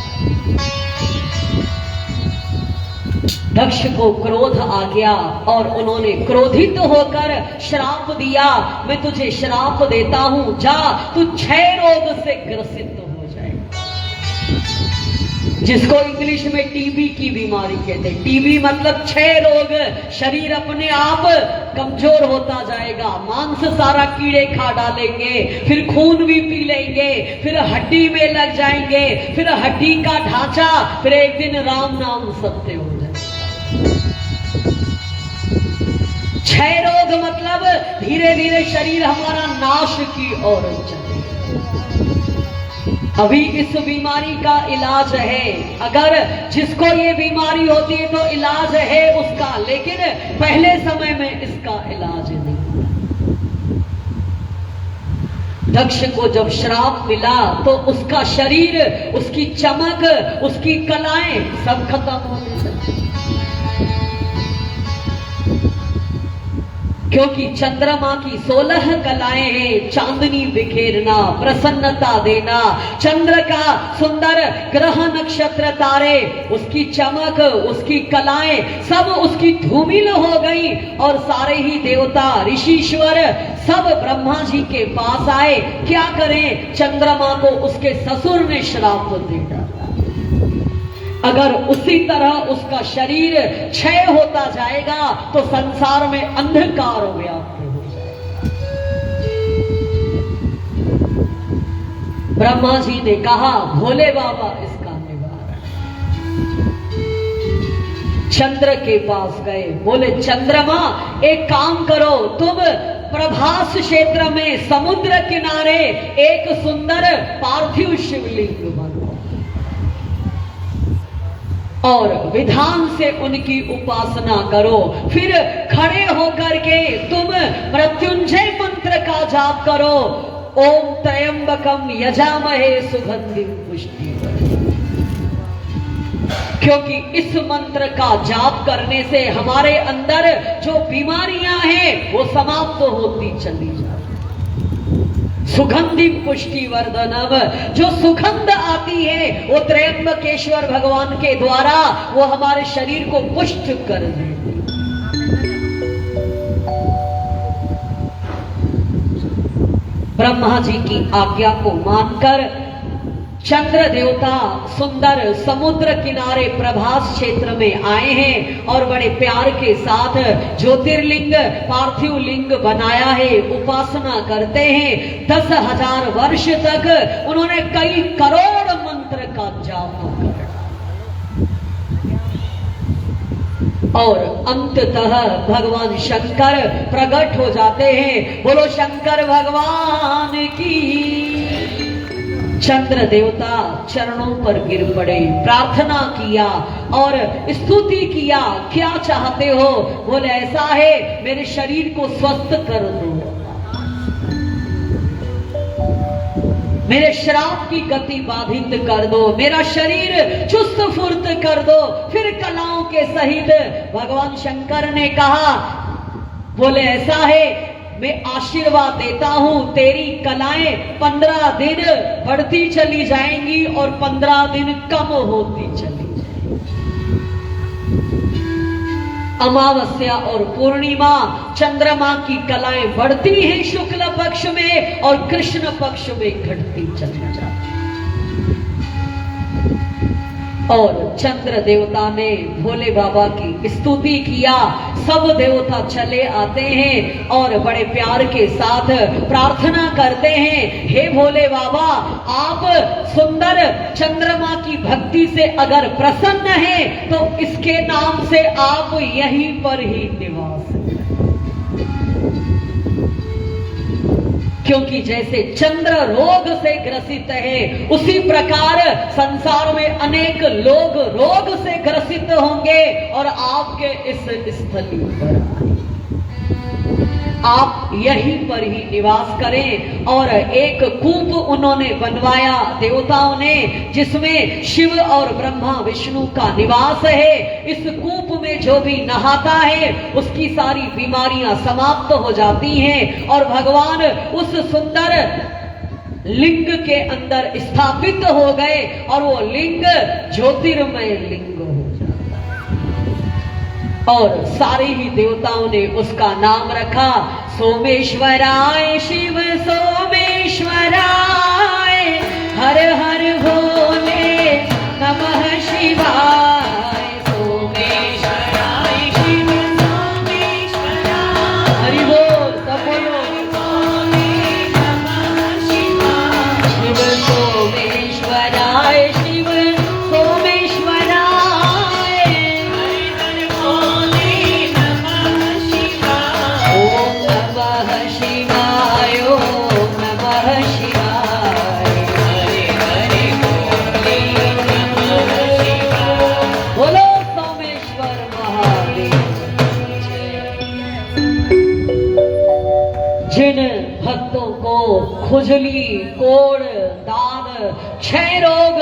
दक्ष को क्रोध आ गया और उन्होंने क्रोधित होकर श्राप दिया, मैं तुझे श्राप देता हूं, जा तू क्षय रोग से ग्रसित हो जाए, जिसको इंग्लिश में टीबी की बीमारी कहते हैं। टीबी मतलब क्षय रोग, शरीर अपने आप कमजोर होता जाएगा, मांस सारा कीड़े खा डालेंगे, फिर खून भी पी लेंगे, फिर हड्डी में लग जाएंगे, फिर हड्डी का ढांचा, फिर एक दिन राम नाम सत्य हो जाएगा। क्षय रोग मतलब धीरे धीरे शरीर हमारा नाश की ओर चले। अभी इस बीमारी का इलाज है, अगर जिसको ये बीमारी होती है तो इलाज है उसका, लेकिन पहले समय में इसका इलाज नहीं। दक्ष को जब श्राप मिला तो उसका शरीर, उसकी चमक, उसकी कलाएं सब खत्म हो गई। क्योंकि चंद्रमा की 16 कलाएं हैं, चांदनी बिखेरना, प्रसन्नता देना, चंद्र का सुंदर ग्रह नक्षत्र तारे, उसकी चमक, उसकी कलाएं सब उसकी धूमिल हो गई और सारे ही देवता ऋषिश्वर सब ब्रह्मा जी के पास आए। क्या करें, चंद्रमा को उसके ससुर ने श्राप दे डाला, अगर उसी तरह उसका शरीर क्षय होता जाएगा तो संसार में अंधकार व्याप्त हो जाएगा। ब्रह्मा जी ने कहा, भोले बाबा इसका निवारण। चंद्र के पास गए, बोले चंद्रमा एक काम करो, तुम प्रभास क्षेत्र में समुद्र किनारे एक सुंदर पार्थिव शिवलिंग बनाओ और विधान से उनकी उपासना करो, फिर खड़े होकर के तुम मृत्युंजय मंत्र का जाप करो, ओम त्र्यंबकम यजामहे सुगंधिम पुष्टिवर्धनम्। क्योंकि इस मंत्र का जाप करने से हमारे अंदर जो बीमारियां हैं वो समाप्त होती चली जाती। सुगंधि पुष्टिवर्धनम, जो सुगंध आती है वो त्र्यंबकेश्वर भगवान के द्वारा वो हमारे शरीर को पुष्ट कर देती। ब्रह्मा जी की आज्ञा को मानकर चंद्र देवता सुंदर समुद्र किनारे प्रभास क्षेत्र में आए हैं और बड़े प्यार के साथ ज्योतिर्लिंग पार्थिव लिंग बनाया है, उपासना करते हैं। 10,000 वर्ष तक उन्होंने कई करोड़ मंत्र का जाप किया और अंततः भगवान शंकर प्रकट हो जाते हैं। बोलो शंकर भगवान की। चंद्र देवता चरणों पर गिर पड़े, प्रार्थना किया और स्तुति किया, क्या चाहते हो? बोले ऐसा है, मेरे शरीर को स्वस्थ कर दो, मेरे श्राप की गति बाधित कर दो, मेरा शरीर चुस्त फुर्त कर दो। फिर कलाओं के सहित भगवान शंकर ने कहा, बोले ऐसा है, मैं आशीर्वाद देता हूं, तेरी कलाएं 15 दिन बढ़ती चली जाएंगी और 15 दिन कम होती चली जाएंगी। अमावस्या और पूर्णिमा चंद्रमा की कलाएं बढ़ती हैं शुक्ल पक्ष में और कृष्ण पक्ष में घटती चली जाती। और चंद्र देवता ने भोले बाबा की स्तुति किया। सब देवता चले आते हैं और बड़े प्यार के साथ प्रार्थना करते हैं, हे भोले बाबा, आप सुंदर चंद्रमा की भक्ति से अगर प्रसन्न हैं तो इसके नाम से आप यहीं पर ही निवास करें। क्योंकि जैसे चंद्र रोग से ग्रसित है, उसी प्रकार संसार में अनेक लोग रोग से ग्रसित होंगे और आपके इस स्थली पर आप यहीं पर ही निवास करें। और एक कूप उन्होंने बनवाया देवताओं ने, जिसमें शिव और ब्रह्मा विष्णु का निवास है। इस कूप में जो भी नहाता है उसकी सारी बीमारियां समाप्त हो जाती हैं और भगवान उस सुंदर लिंग के अंदर स्थापित हो गए और वो लिंग ज्योतिर्मय लिंग और सारे ही देवताओं ने उसका नाम रखा सोमेश्वराय शिव सोमेश्वराय, हर हर भोले नमः शिवाय। सोमेश्वराय शिव सोमेश्वराय, हरि बोल, सब बोलो, नमः शिवाय। शिव सोमेश्वराय शिव सोमेश्वराय, जिन भक्तों को खुजली, कोढ़, दाद, क्षय रोग,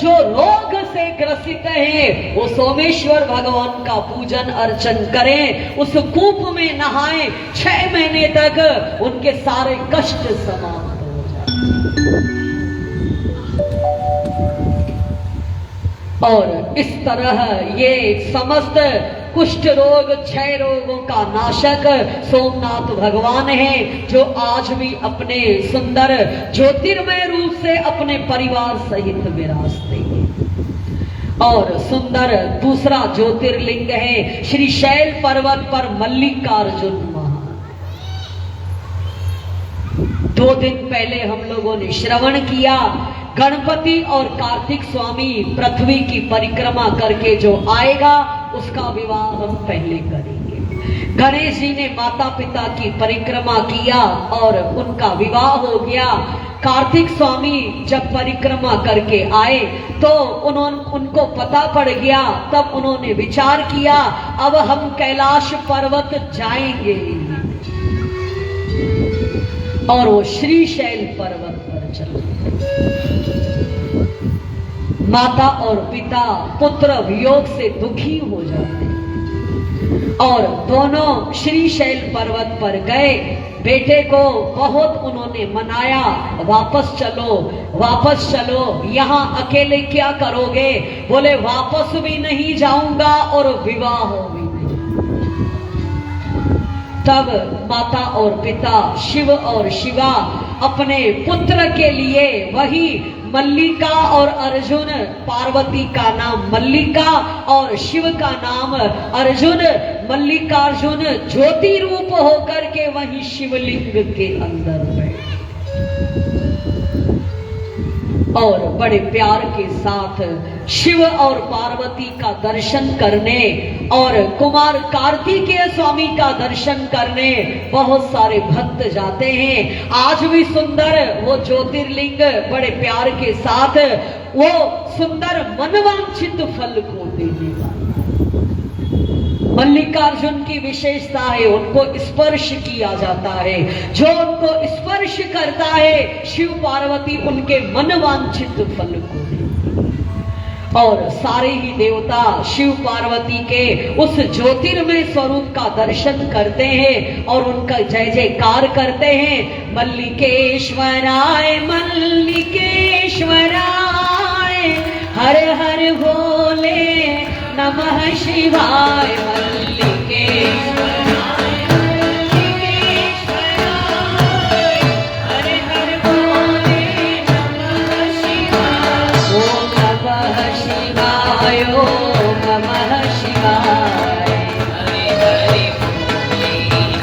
जो रोग से ग्रसित हैं वो सोमेश्वर भगवान का पूजन अर्चन करें, उस कूप में नहाएं, 6 महीने तक उनके सारे कष्ट समाप्त हो जाए। और इस तरह ये समस्त कुष्ठ रोग, क्षय रोगों का नाशक सोमनाथ भगवान हैं, जो आज भी अपने सुंदर ज्योतिर्मय रूप से अपने परिवार सहित विराजते हैं। और सुंदर दूसरा ज्योतिर्लिंग है श्री शैल पर्वत पर मल्लिकार्जुन महाराज। 2 दिन पहले हम लोगों ने श्रवण किया, गणपति और कार्तिक स्वामी पृथ्वी की परिक्रमा करके जो आएगा उसका विवाह हम पहले करेंगे। गणेश जी ने माता पिता की परिक्रमा किया और उनका विवाह हो गया। कार्तिक स्वामी जब परिक्रमा करके आए तो उनको पता पड़ गया, तब उन्होंने विचार किया अब हम कैलाश पर्वत जाएंगे, और वो श्रीशैल पर्वत पर चले। माता और पिता पुत्र वियोग से दुखी हो जाते और दोनों श्रीशैल पर्वत पर गए। बेटे को बहुत उन्होंने मनाया, वापस चलो, यहाँ अकेले क्या करोगे? बोले वापस भी नहीं जाऊंगा और विवाह भी नहीं। तब माता और पिता शिव और शिवा अपने पुत्र के लिए वही मल्लिका और अर्जुन, पार्वती का नाम मल्लिका और शिव का नाम अर्जुन, मल्लिकार्जुन ज्योति रूप होकर के वही शिवलिंग के अंदर बैठे और बड़े प्यार के साथ शिव और पार्वती का दर्शन करने और कुमार कार्तिकेय स्वामी का दर्शन करने बहुत सारे भक्त जाते हैं। आज भी सुंदर वो ज्योतिर्लिंग बड़े प्यार के साथ वो सुंदर मनवांछित फल को देने वाला। मल्लिकार्जुन की विशेषता है उनको स्पर्श किया जाता है, जो उनको स्पर्श करता है शिव पार्वती उनके मनवांछित फल को देते। और सारे ही देवता शिव पार्वती के उस ज्योतिर्मय स्वरूप का दर्शन करते हैं और उनका जय जयकार करते हैं। मल्लिकेश्वराय मल्लिकेश्वराय हर हर भोले नमः शिवाय। मल्लिकेश्वराय मल्लिकेश्वराय हर हर भोले नमः शिवाय। ओम नमः शिवाय, ओम नमः शिवाय, हरे हरे भोले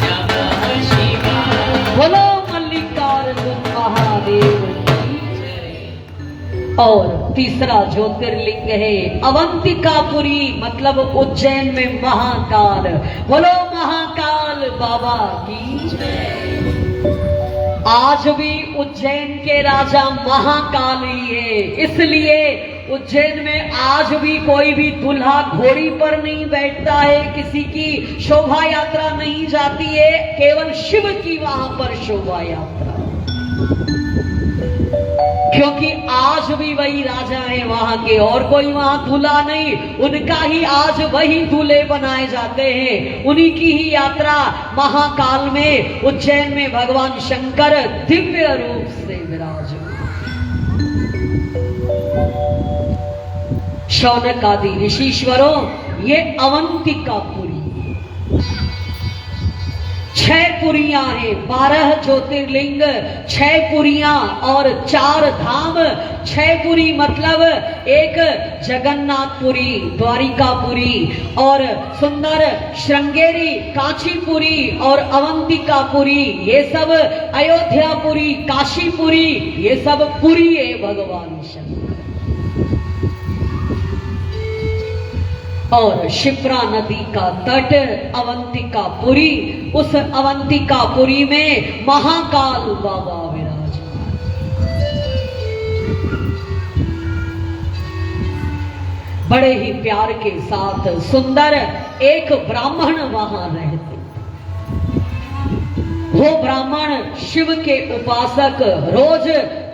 नमः शिवाय। बोलो मल्लिकार्जुन महादेव की जय। और तीसरा ज्योतिर्लिंग है अवंतिकापुरी, मतलब उज्जैन में महाकाल। बोलो महाकाल बाबा की जय। आज भी उज्जैन के राजा महाकाल ही है, इसलिए उज्जैन में आज भी कोई भी दूल्हा घोड़ी पर नहीं बैठता है, किसी की शोभा यात्रा नहीं जाती है, केवल शिव की वहां पर शोभा यात्रा, क्योंकि आज भी वही राजा है वहां के, और कोई वहां दूल्हा नहीं, उनका ही आज वही दूल्हे बनाए जाते हैं, उन्हीं की ही यात्रा महाकाल में उज्जैन में भगवान शंकर दिव्य रूप से विराजमान। शौनक आदि ऋषीश्वरों, ये अवंतिकापुरी 6 पुरियां हैं, 12 ज्योतिर्लिंग, 6 पुरियां और 4 धाम। 6 पुरी मतलब एक जगन्नाथपुरी, द्वारिकापुरी और सुंदर श्रृंगेरी, कांचीपुरी और अवंतिकापुरी, ये सब अयोध्यापुरी, काशीपुरी, ये सब पुरी है भगवान शंकर। और शिप्रा नदी का तट अवंतिकापुरी, उस अवंतिकापुरी में महाकाल बाबा विराजमान। बड़े ही प्यार के साथ सुंदर एक ब्राह्मण वहां रहते। वो ब्राह्मण शिव के उपासक रोज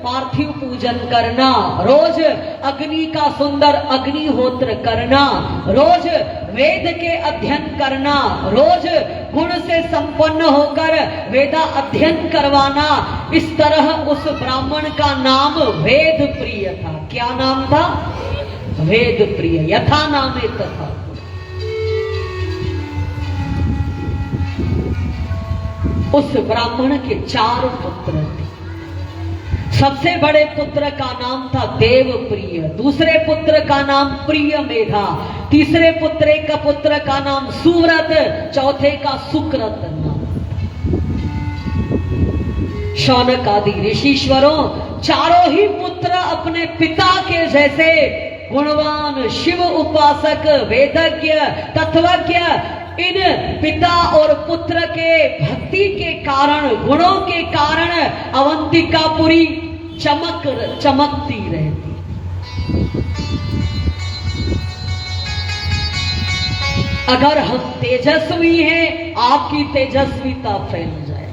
पार्थिव पूजन करना, रोज अग्नि का सुंदर अग्निहोत्र करना, रोज वेद के अध्ययन करना, रोज गुण से संपन्न होकर वेदा अध्ययन करवाना। इस तरह उस ब्राह्मण का नाम वेद प्रिय था। क्या नाम था? वेद प्रिय। यथा नामे तथा। उस ब्राह्मण के 4 पुत्र थे। सबसे बड़े पुत्र का नाम था देवप्रिय, दूसरे पुत्र का नाम प्रिय मेधा, तीसरे पुत्र का नाम सुव्रत, चौथे का सुक्रत नाम। शौनक आदि ऋषीश्वरों, चारों ही पुत्र अपने पिता के जैसे गुणवान, शिव उपासक, वेदज्ञ, तत्वज्ञ। इन पिता और पुत्र के भक्ति के कारण, गुणों के कारण अवंतिकापुरी चमकती रहती। अगर हम तेजस्वी हैं, आपकी तेजस्विता फैल जाएगी।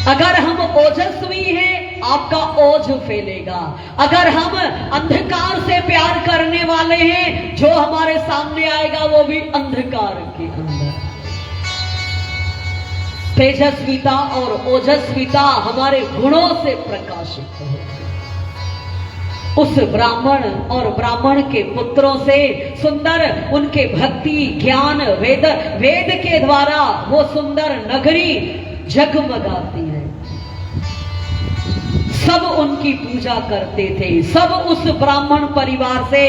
अगर हम ओजस्वी हैं, आपका ओज फैलेगा। अगर हम अंधकार से प्यार करने वाले हैं, जो हमारे सामने आएगा वो भी अंधकार के अंदर। तेजस्विता और ओजस्विता हमारे गुणों से प्रकाशित है। उस ब्राह्मण और ब्राह्मण के पुत्रों से सुंदर उनके भक्ति, ज्ञान, वेद के द्वारा वो सुंदर नगरी जगमगाती है। सब उनकी पूजा करते थे, सब उस ब्राह्मण परिवार से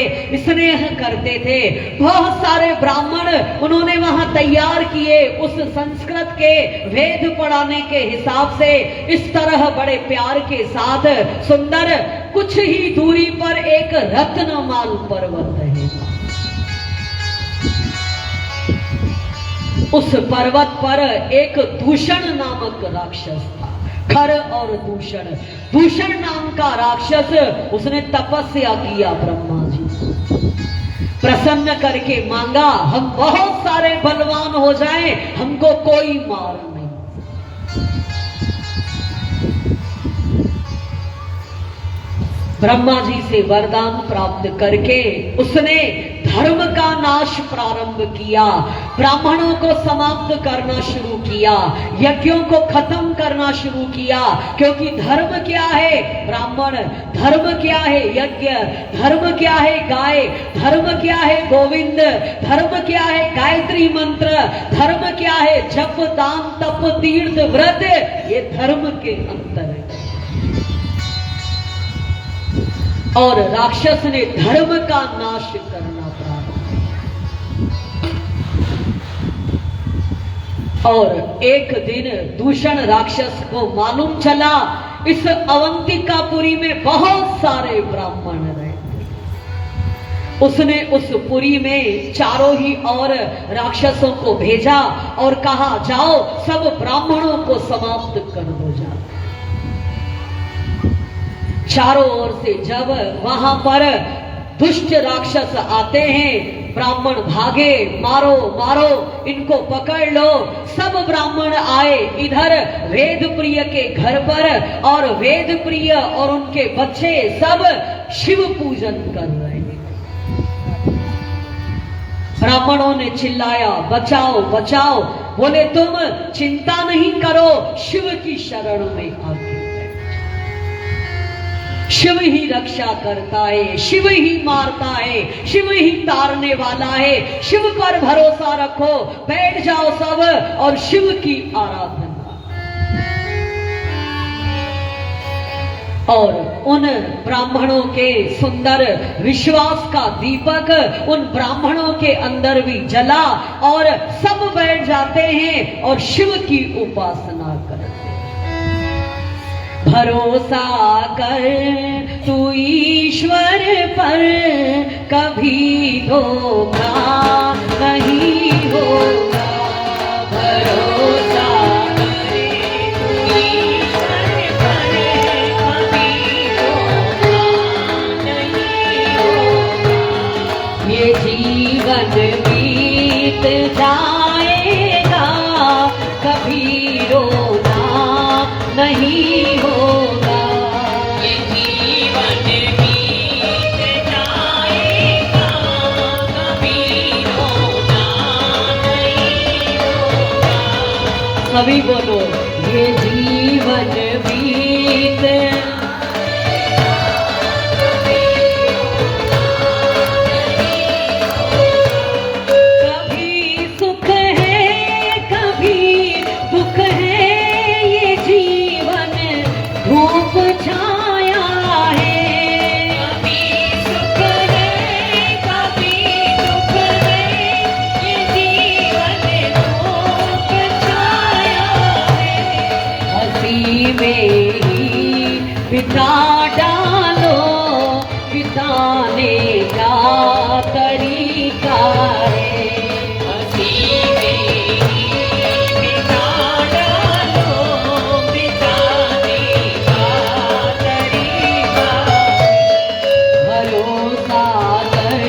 स्नेह करते थे। बहुत सारे ब्राह्मण उन्होंने वहां तैयार किए उस संस्कृत के वेद पढ़ाने के हिसाब से। इस तरह बड़े प्यार के साथ सुंदर, कुछ ही दूरी पर एक रत्नमाल पर्वत है। उस पर्वत पर एक दूषण नामक राक्षस था। खर और दूषण, दूषण नाम का राक्षस, उसने तपस्या किया ब्रह्मा जी, प्रसन्न करके मांगा, हम बहुत सारे बलवान हो जाएं, हमको कोई मार नहीं। ब्रह्मा जी से वरदान प्राप्त करके उसने धर्म का नाश प्रारंभ किया, ब्राह्मणों को समाप्त करना शुरू किया, यज्ञों को खत्म करना शुरू किया। क्योंकि धर्म क्या है? ब्राह्मण। धर्म क्या है? यज्ञ। धर्म क्या है? गाय। धर्म क्या है? गोविंद। धर्म क्या है? गायत्री मंत्र। धर्म क्या है? जप, दान, तप, तीर्थ, व्रत। ये धर्म के अंतर है। और राक्षस ने धर्म का नाश करना प्रारंभ किया। और एक दिन दूषण राक्षस को मालूम चला इस अवंतिकापुरी में बहुत सारे ब्राह्मण रहते। उसने उस पुरी में चारों ही और राक्षसों को भेजा और कहा, जाओ सब ब्राह्मणों को समाप्त कर दो। जाओ। चारों ओर से जब वहां पर दुष्ट राक्षस आते हैं, ब्राह्मण भागे, मारो मारो, इनको पकड़ लो। सब ब्राह्मण आए इधर वेद प्रिय के घर पर, और वेद प्रिय और उनके बच्चे सब शिव पूजन कर रहे हैं। ब्राह्मणों ने चिल्लाया, बचाओ बचाओ। बोले, तुम चिंता नहीं करो, शिव की शरण में आके शिव ही रक्षा करता है, शिव ही मारता है, शिव ही तारने वाला है। शिव पर भरोसा रखो, बैठ जाओ सब और शिव की आराधना। और उन ब्राह्मणों के सुंदर विश्वास का दीपक उन ब्राह्मणों के अंदर भी जला, और सब बैठ जाते हैं और शिव की उपासना करते। भरोसा कर तू ईश्वर पर, कभी धोखा नहीं होगा। भरोसा करे तू ईश्वर पर, कभी धोखा नहीं होगा। ये जीवन बीत जाएगा, कभी रोना नहीं होगा। सभी बोलो, ये जीवन बीत कभी सुख है कभी दुख है, ये जीवन धूप छाया है। कभी सुख है कभी दुख है, ये जीवन धूप छाया है। हंसी में ही बिता डालो, बिताने का तरीका है। हंसी में ही बिता डालो, बिताने का तरीका है। भरोसा कर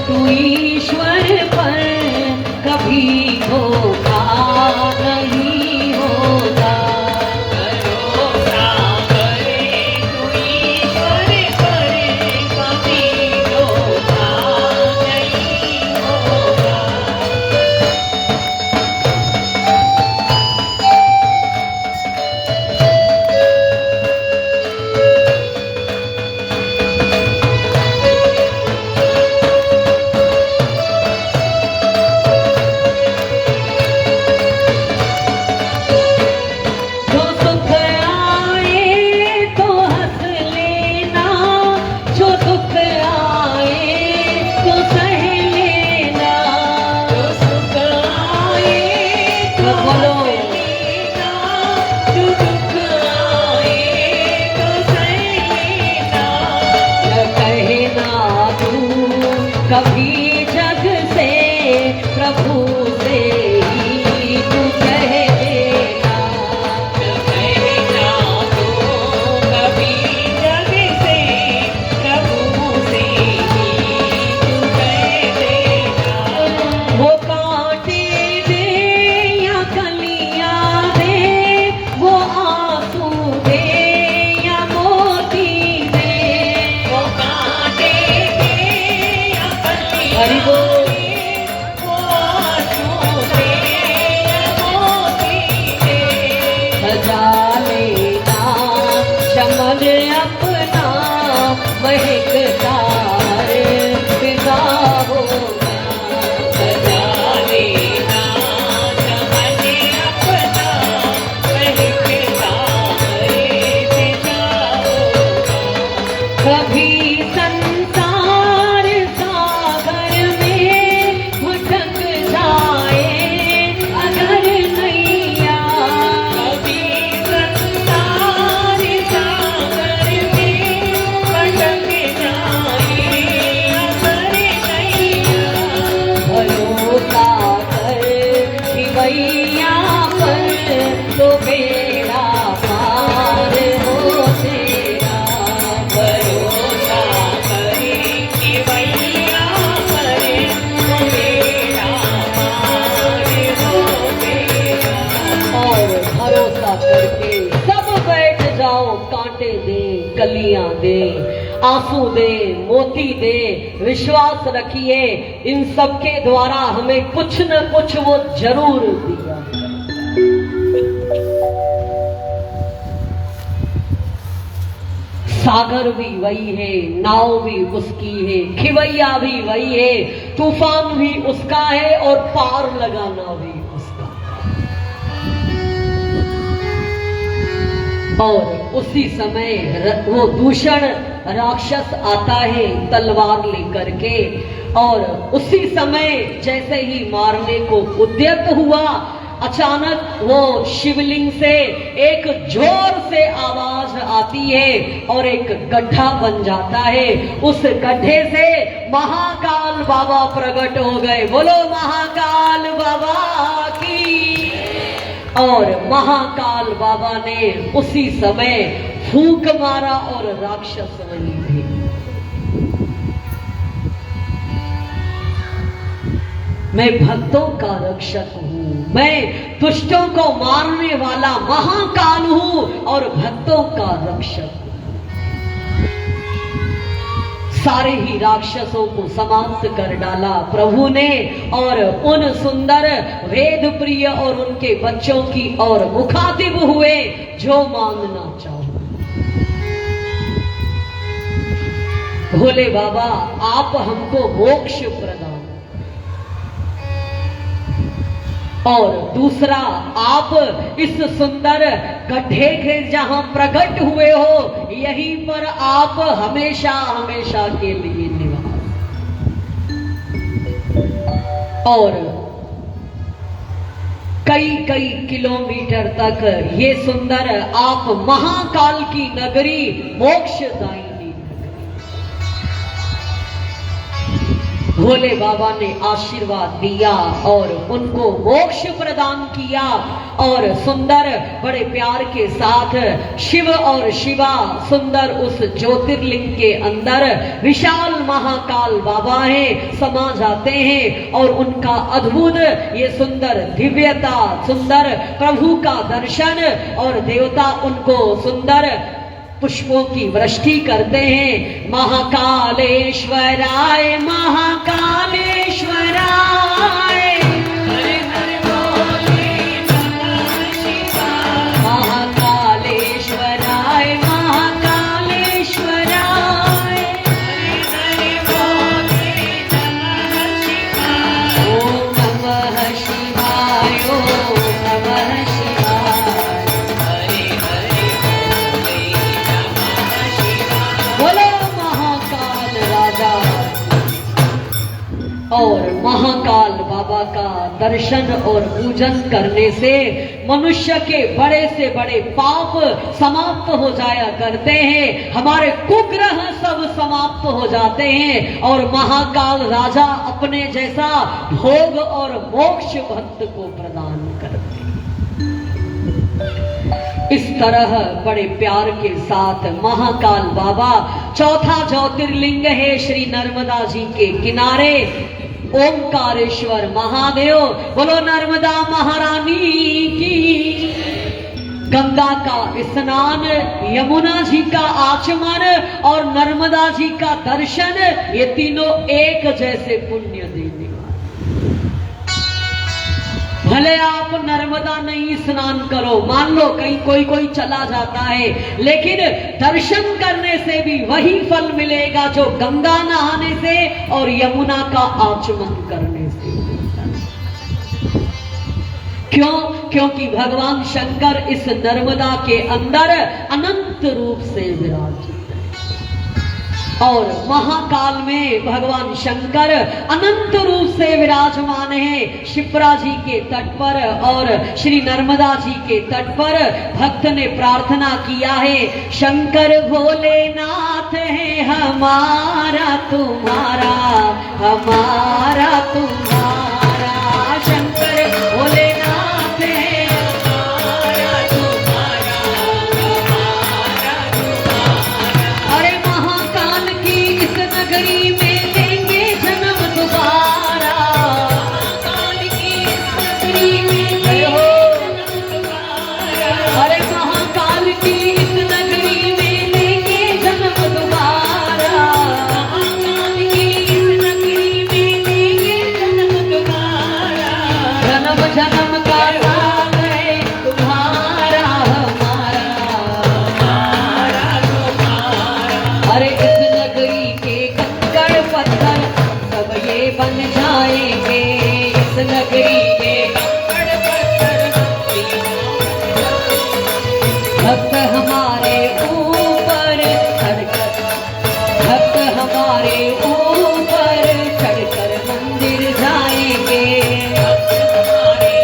तू ईश्वर पर, कभी धोखा नहीं होता। भरोसा करे तू ईश्वर पर, कभी धोखा नहीं होगा। जो सुख आए तो हंस लेना, जो दुख आए तो सह लेना। जो सुख आए तो बोलो। हंस लेना, जो दुख आए तो सह लेना। न कहना तू कभी जग से, प्रभु से ही तू कह देना। न कहना तो कभी जग से, प्रभु से ही तू कह देना। वो कांटे दे या कलियां दे, वो आंसू दे या मोती दे। वो कांटे दे या कलियां हरि बोल। दे, वो आंसू दे या मोती दे। सजा लेना चमन अपना, महकता है फिदा होगा। सजा लेना चमन अपना, महकता है फिदा होगा। कभी संसार सागर में भटक जाए अगर नैया। कभी संसार सागर में भटक जाए अगर नैया। भरोसा कर खिवैया पर, तो बेड़ा पार हो तेरा। भरोसा करे कि भैया पर, तो बेड़ा पार हो गया। और भरोसा करके सब बैठ जाओ, कांटे दे कलियां दे, आंसू दे मोती दे। विश्वास रखिए इन सब के द्वारा हमें कुछ न कुछ वो जरूर दिया। सागर भी वही है, नाव भी उसकी है, खिवैया भी वही है, तूफान भी उसका है और पार लगाना भी उसका। और उसी समय वो दूषण राक्षस आता है तलवार लेकर के, और उसी समय जैसे ही मारने को उद्यत हुआ, अचानक वो शिवलिंग से एक जोर से आवाज आती है और एक गड्ढा बन जाता है। उस गड्ढे से महाकाल बाबा प्रकट हो गए। बोलो महाकाल बाबा की। और महाकाल बाबा ने उसी समय फूंक मारा और राक्षस वहीं थे। मैं भक्तों का रक्षक हूँ, मैं दुष्टों को मारने वाला महाकाल हूँ और भक्तों का रक्षक हूँ। सारे ही राक्षसों को समाप्त कर डाला प्रभु ने, और उन सुंदर वेद प्रिय और उनके बच्चों की ओर मुखातिब हुए, जो मांगना चाहो। भोले बाबा आप हमको मोक्ष प्रदान, और दूसरा आप इस सुंदर गड्ढे के जहां प्रकट हुए हो, यहीं पर आप हमेशा हमेशा के लिए निवास, और कई कई किलोमीटर तक ये सुंदर आप महाकाल की नगरी, मोक्षदायिनी भोले बाबा ने आशीर्वाद दिया और उनको मोक्ष प्रदान किया। और सुंदर बड़े प्यार के साथ शिव और शिवा सुंदर उस ज्योतिर्लिंग के अंदर विशाल महाकाल बाबा हैं, समा जाते हैं, और उनका अद्भुत ये सुंदर दिव्यता, सुंदर प्रभु का दर्शन, और देवता उनको सुंदर पुष्पों की वृष्टि करते हैं। महाकालेश्वराय महाकालेश्वराय, हरे हरे बोले नमः शिवाय, महाकालेश्वराय महाकालेश्वराय, हरे हरे बोले नमः शिवाय, ओम नमः शिवाय, ओम नमः शिवाय। हरे हरे बोले नमः शिवाय। बोलो महाकाल राजा। और महाकाल बाबा का दर्शन और पूजन करने से मनुष्य के बड़े से बड़े पाप समाप्त हो जाया करते हैं, हमारे कुग्रह सब समाप्त हो जाते हैं, और महाकाल राजा अपने जैसा भोग और मोक्ष भक्त को प्रदान करते हैं। इस तरह बड़े प्यार के साथ महाकाल बाबा चौथा ज्योतिर्लिंग है श्री नर्मदा जी के किनारे, ओंकारेश्वर महादेव। बोलो नर्मदा महारानी की। गंगा का स्नान, यमुना जी का आचमन और नर्मदा जी का दर्शन, ये तीनों एक जैसे पुण्य देने वाले। भले आप नर्मदा नहीं स्नान करो, मान लो कहीं कोई चला जाता है, लेकिन दर्शन करने से भी वही फल मिलेगा जो गंगा नहाने से और यमुना का आचमन करने से। क्यों? क्योंकि भगवान शंकर इस नर्मदा के अंदर अनंत रूप से विराजित, और महाकाल में भगवान शंकर अनंत रूप से विराजमान है। शिप्रा जी के तट पर और श्री नर्मदा जी के तट पर भक्त ने प्रार्थना किया है, शंकर भोलेनाथ है हमारा तुम्हारा, हमारा तुम्हारा, शंकर भोलेनाथ है हमारा तुम्हारा, हमारा तुम्हारा। अरे महाकाल की इस नगरी में लेंगे जन्म दोबारा, महाकाल की इस नगरी में जय हो। तुम्हारा, अरे महाकाल की इस नगरी में लेंगे जन्म दोबारा, महाकाल की इस नगरी में लेंगे जन्म तुम्हारा। जन्म जन्म का साथ है तुम्हारा हमारा, हमारा तुम्हारा। अरे इस नगरी के कंकड़ पत्थर सब ये बन जाएंगे, इस नगरी के कंकड़ पत्थर भक्त हमारे ऊपर चढ़कर, भक्त हमारे ऊपर चढ़कर मंदिर जाएंगे, हमारे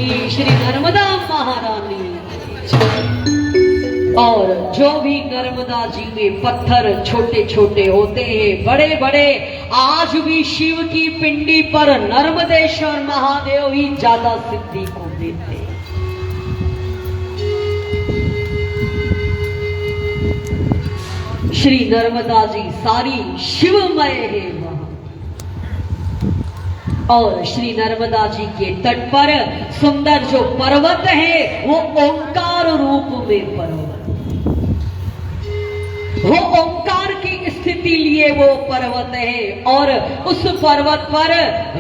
बोली श्री नर्मदा महारानी। और जो भी नर्मदा जी में पत्थर छोटे छोटे होते हैं, बड़े बड़े, आज भी शिव की पिंडी पर नर्मदेश्वर महादेव ही ज्यादा सिद्धि को देते हैं। श्री नर्मदा जी सारी शिवमय है वहां। और श्री नर्मदा जी के तट पर सुंदर जो पर्वत है वो ओंकार रूप में पर्वत, वो ओंकार की स्थिति लिए वो पर्वत है। और उस पर्वत पर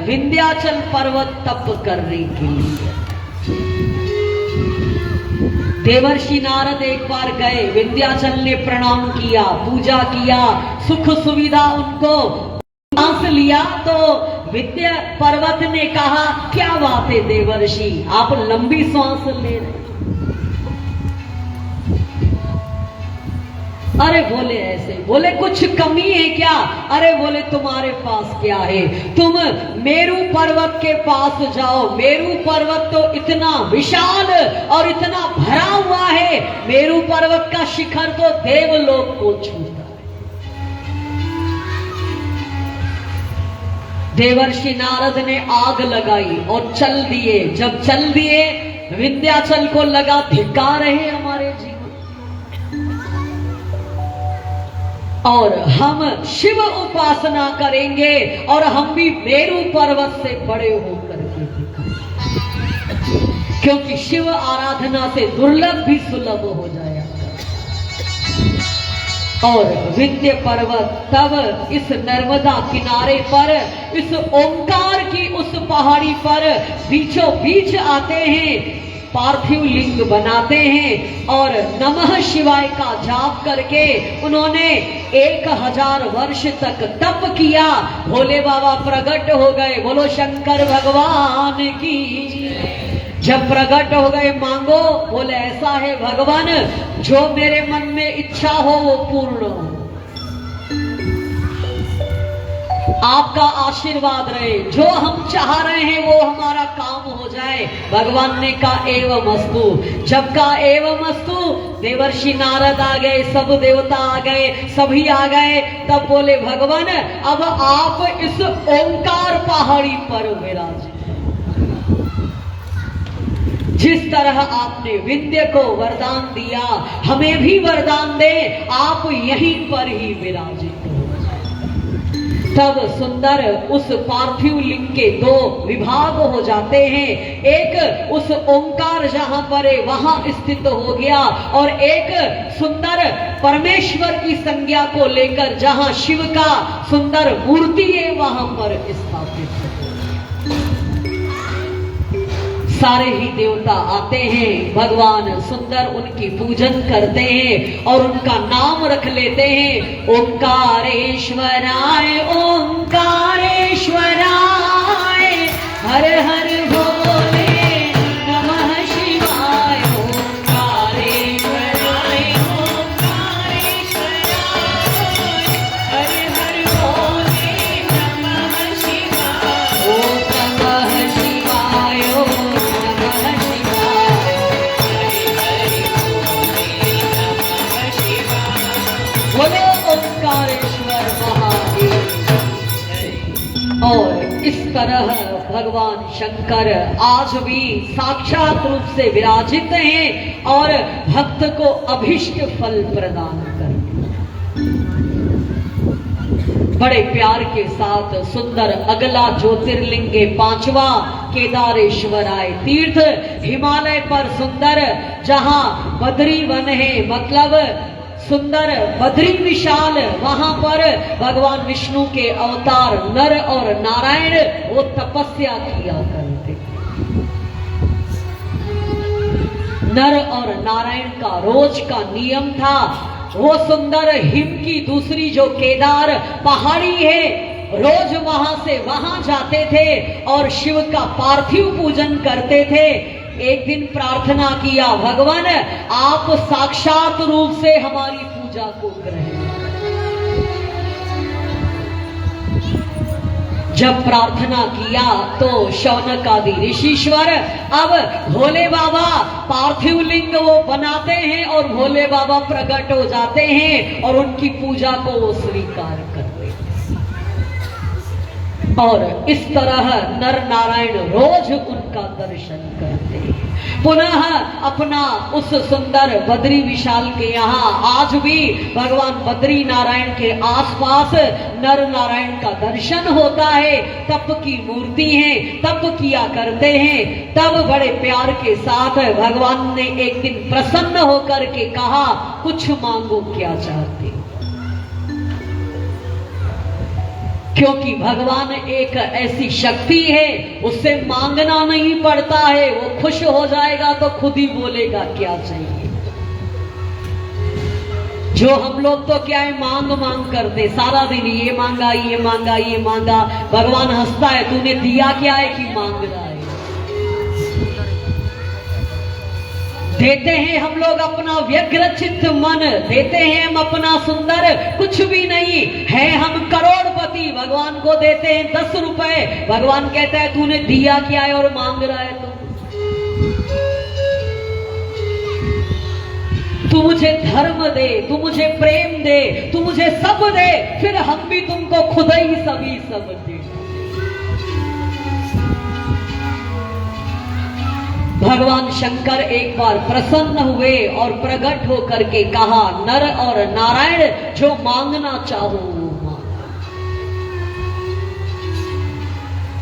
विंध्याचल पर्वत तप करने के लिए देवर्षि नारद एक बार गए, विंध्याचल ने प्रणाम किया, पूजा किया, सुख सुविधा उनको सांस लिया। तो विंध्य पर्वत ने कहा क्या बात है देवर्षि, आप लंबी सांस ले रहे। अरे बोले ऐसे, बोले कुछ कमी है क्या? अरे बोले तुम्हारे पास क्या है, तुम मेरू पर्वत के पास जाओ। मेरू पर्वत तो इतना विशाल और इतना भरा हुआ है, मेरू पर्वत का शिखर तो देवलोक को छूता है। देवर्षि नारद ने आग लगाई और चल दिए। जब चल दिए, विंध्याचल को लगा धिक्कार है हमारे जीवन, और हम शिव उपासना करेंगे और हम भी मेरू पर्वत से बड़े होकर के दिखाएंगे, क्योंकि शिव आराधना से दुर्लभ भी सुलभ हो जाएगा। और विंध्य पर्वत तब इस नर्मदा किनारे पर, इस ओंकार की उस पहाड़ी पर बीचों बीच आते हैं, पार्थिव लिंग बनाते हैं और नमः शिवाय का जाप करके उन्होंने 1000 वर्ष तक तप किया। भोले बाबा प्रकट हो गए, बोलो शंकर भगवान की। जब प्रकट हो गए, मांगो, बोले ऐसा है भगवान, जो मेरे मन में इच्छा हो वो पूर्ण हो, आपका आशीर्वाद रहे, जो हम चाह रहे हैं वो हमारा काम हो जाए। भगवान ने कहा एवमस्तु। जब कहा एवमस्तु, देवर्षि नारद आ गए, सब देवता आ गए, सभी आ गए। तब बोले भगवान अब आप इस ओंकार पहाड़ी पर विराज, जिस तरह आपने विंध्य को वरदान दिया, हमें भी वरदान दे, आप यहीं पर ही विराजित हो। तब सुंदर उस पार्थिव लिंग के 2 विभाग हो जाते हैं। एक उस ओंकार जहां पर है वहां स्थित हो गया, और एक सुंदर परमेश्वर की संज्ञा को लेकर जहां शिव का सुंदर मूर्ति है वहां पर स्थापित है। सारे ही देवता आते हैं, भगवान सुंदर उनकी पूजन करते हैं और उनका नाम रख लेते हैं, ओंकारेश्वराय ओंकारेश्वराय, हर हर भोले नमः शिवाय, ओंकारेश्वराय ओंकारेश्वराय, हर हर भोले नमः शिवाय, ओम नमः शिवाय, बोले ओंकारेश्वर महादेव। और इस तरह भगवान शंकर आज भी साक्षात रूप से विराजित हैं और भक्त को अभिष्ट फल प्रदान करते हैं। बड़े प्यार के साथ सुंदर अगला ज्योतिर्लिंग 5वां केदारेश्वराय तीर्थ, हिमालय पर सुंदर जहां बद्री वन है, मतलब सुंदर बद्री विशाल, वहां पर भगवान विष्णु के अवतार नर और नारायण वो तपस्या किया करते। नर और नारायण का रोज का नियम था, वो सुंदर हिम की दूसरी जो केदार पहाड़ी है, रोज वहां से वहां जाते थे और शिव का पार्थिव पूजन करते थे। एक दिन प्रार्थना किया, भगवान आप साक्षात रूप से हमारी पूजा को ग्रहण। जब प्रार्थना किया तो शौनक आदि ऋषीश्वर अब भोले बाबा पार्थिव लिंग वो बनाते हैं और भोले बाबा प्रकट हो जाते हैं और उनकी पूजा को वो स्वीकार करते हैं। और इस तरह नर नारायण रोज उनका दर्शन करते हैं। पुनः अपना उस सुंदर बद्री विशाल के यहाँ आज भी भगवान बद्री नारायण के आसपास नर नारायण का दर्शन होता है। तप की मूर्ति है, तप किया करते हैं। तब बड़े प्यार के साथ भगवान ने एक दिन प्रसन्न होकर के कहा, कुछ मांगो, क्या चाहते हो? क्योंकि भगवान एक ऐसी शक्ति है, उससे मांगना नहीं पड़ता है। वो खुश हो जाएगा तो खुद ही बोलेगा क्या चाहिए। जो हम लोग तो क्या है, मांग मांग करते सारा दिन, ये मांगा, ये मांगा, ये मांगा। भगवान हंसता है, तूने दिया क्या है कि मांग रहा है। देते हैं हम लोग अपना व्यग्र चित्त मन, देते हैं हम अपना सुंदर, कुछ भी नहीं है हम करोड़पति। भगवान को देते हैं 10 रुपए, भगवान कहता है तूने दिया क्या है और मांग रहा है तू मुझे धर्म दे, तू मुझे प्रेम दे, तू मुझे सब दे, फिर हम भी तुमको खुद ही सभी सब दे। भगवान शंकर एक बार प्रसन्न हुए और प्रकट होकर के कहा, नर और नारायण जो मांगना चाहो वो मांग।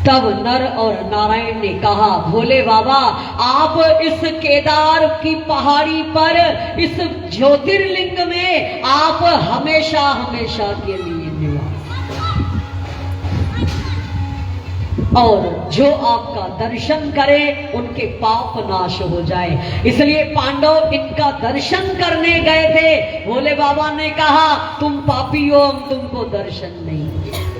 तब नर और नारायण ने कहा, भोले बाबा आप इस केदार की पहाड़ी पर, इस ज्योतिर्लिंग में आप हमेशा हमेशा के लिए निवास, और जो आपका दर्शन करे उनके पाप नाश हो जाए। इसलिए पांडव इनका दर्शन करने गए थे। भोले बाबा ने कहा, तुम पापी हो, हम तुमको दर्शन नहीं देंगे।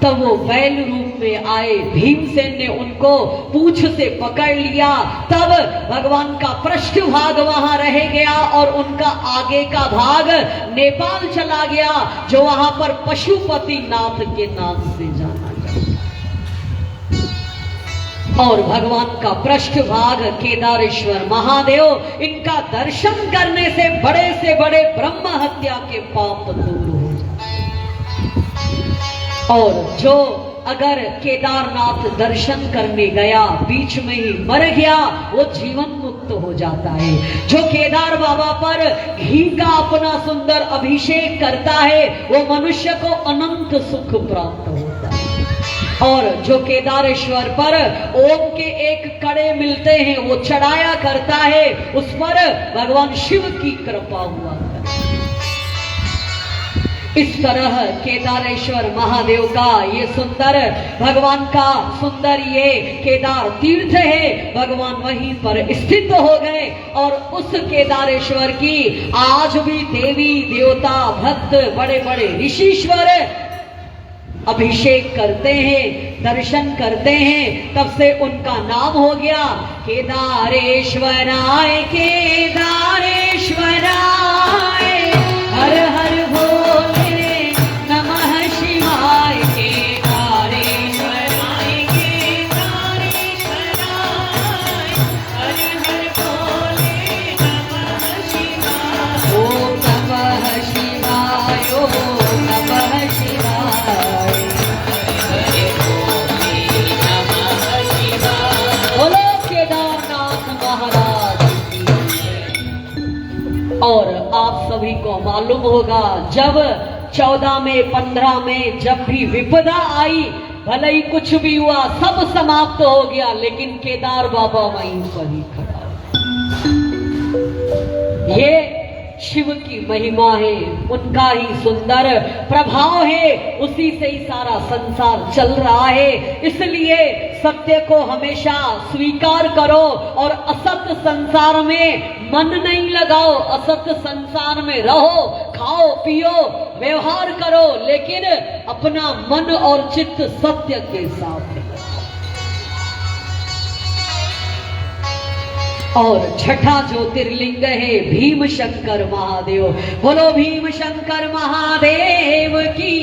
तब वो बैल रूप में आए, भीमसेन ने उनको पूंछ से पकड़ लिया। तब भगवान का पृष्ठ भाग वहां रह गया और उनका आगे का भाग नेपाल चला गया, जो वहां पर पशुपति नाथ के नाम से जाना जाता। और भगवान का पृष्ठ भाग केदारेश्वर महादेव, इनका दर्शन करने से बड़े ब्रह्म हत्या के पाप दूर हो जाते। और जो अगर केदारनाथ दर्शन करने गया, बीच में ही मर गया, वो जीवन मुक्त हो जाता है। जो केदार बाबा पर घी का अपना सुंदर अभिषेक करता है, वो मनुष्य को अनंत सुख प्राप्त होता है। और जो केदारेश्वर पर ओम के एक कड़े मिलते हैं, वो चढ़ाया करता है, उस पर भगवान शिव की कृपा हुआ। इस तरह केदारेश्वर महादेव का ये सुंदर, भगवान का सुंदर ये केदार तीर्थ है। भगवान वहीं पर स्थित हो गए और उस केदारेश्वर की आज भी देवी देवता भक्त बड़े ऋषीश्वर अभिषेक करते हैं, दर्शन करते हैं। तब से उनका नाम हो गया केदारेश्वराय, केदारेश्वराय, हर हर भोले नमः शिवाय, केदारेश्वराय, केदारेश्वराय, हर हर भोले नमः शिवाय, ओम नमः शिवाय, ओम नमः शिवाय, हरे भोले नमः शिवाय। बोलो केदारनाथ महाराज। और आप सभी को मालूम होगा, जब 14 में 15 में जब भी विपदा आई, भले ही कुछ भी हुआ, सब समाप्त हो गया, लेकिन केदार बाबा वहीं पर ही खड़ा। ये शिव की महिमा है, उनका ही सुंदर प्रभाव है, उसी से ही सारा संसार चल रहा है। इसलिए सत्य को हमेशा स्वीकार करो और असत संसार में मन नहीं लगाओ। असत संसार में रहो, खाओ पियो, व्यवहार करो, लेकिन अपना मन और चित्त सत्य के साथ रखो। और छठा ज्योतिर्लिंग है भीम शंकर महादेव। बोलो भीम शंकर महादेव की।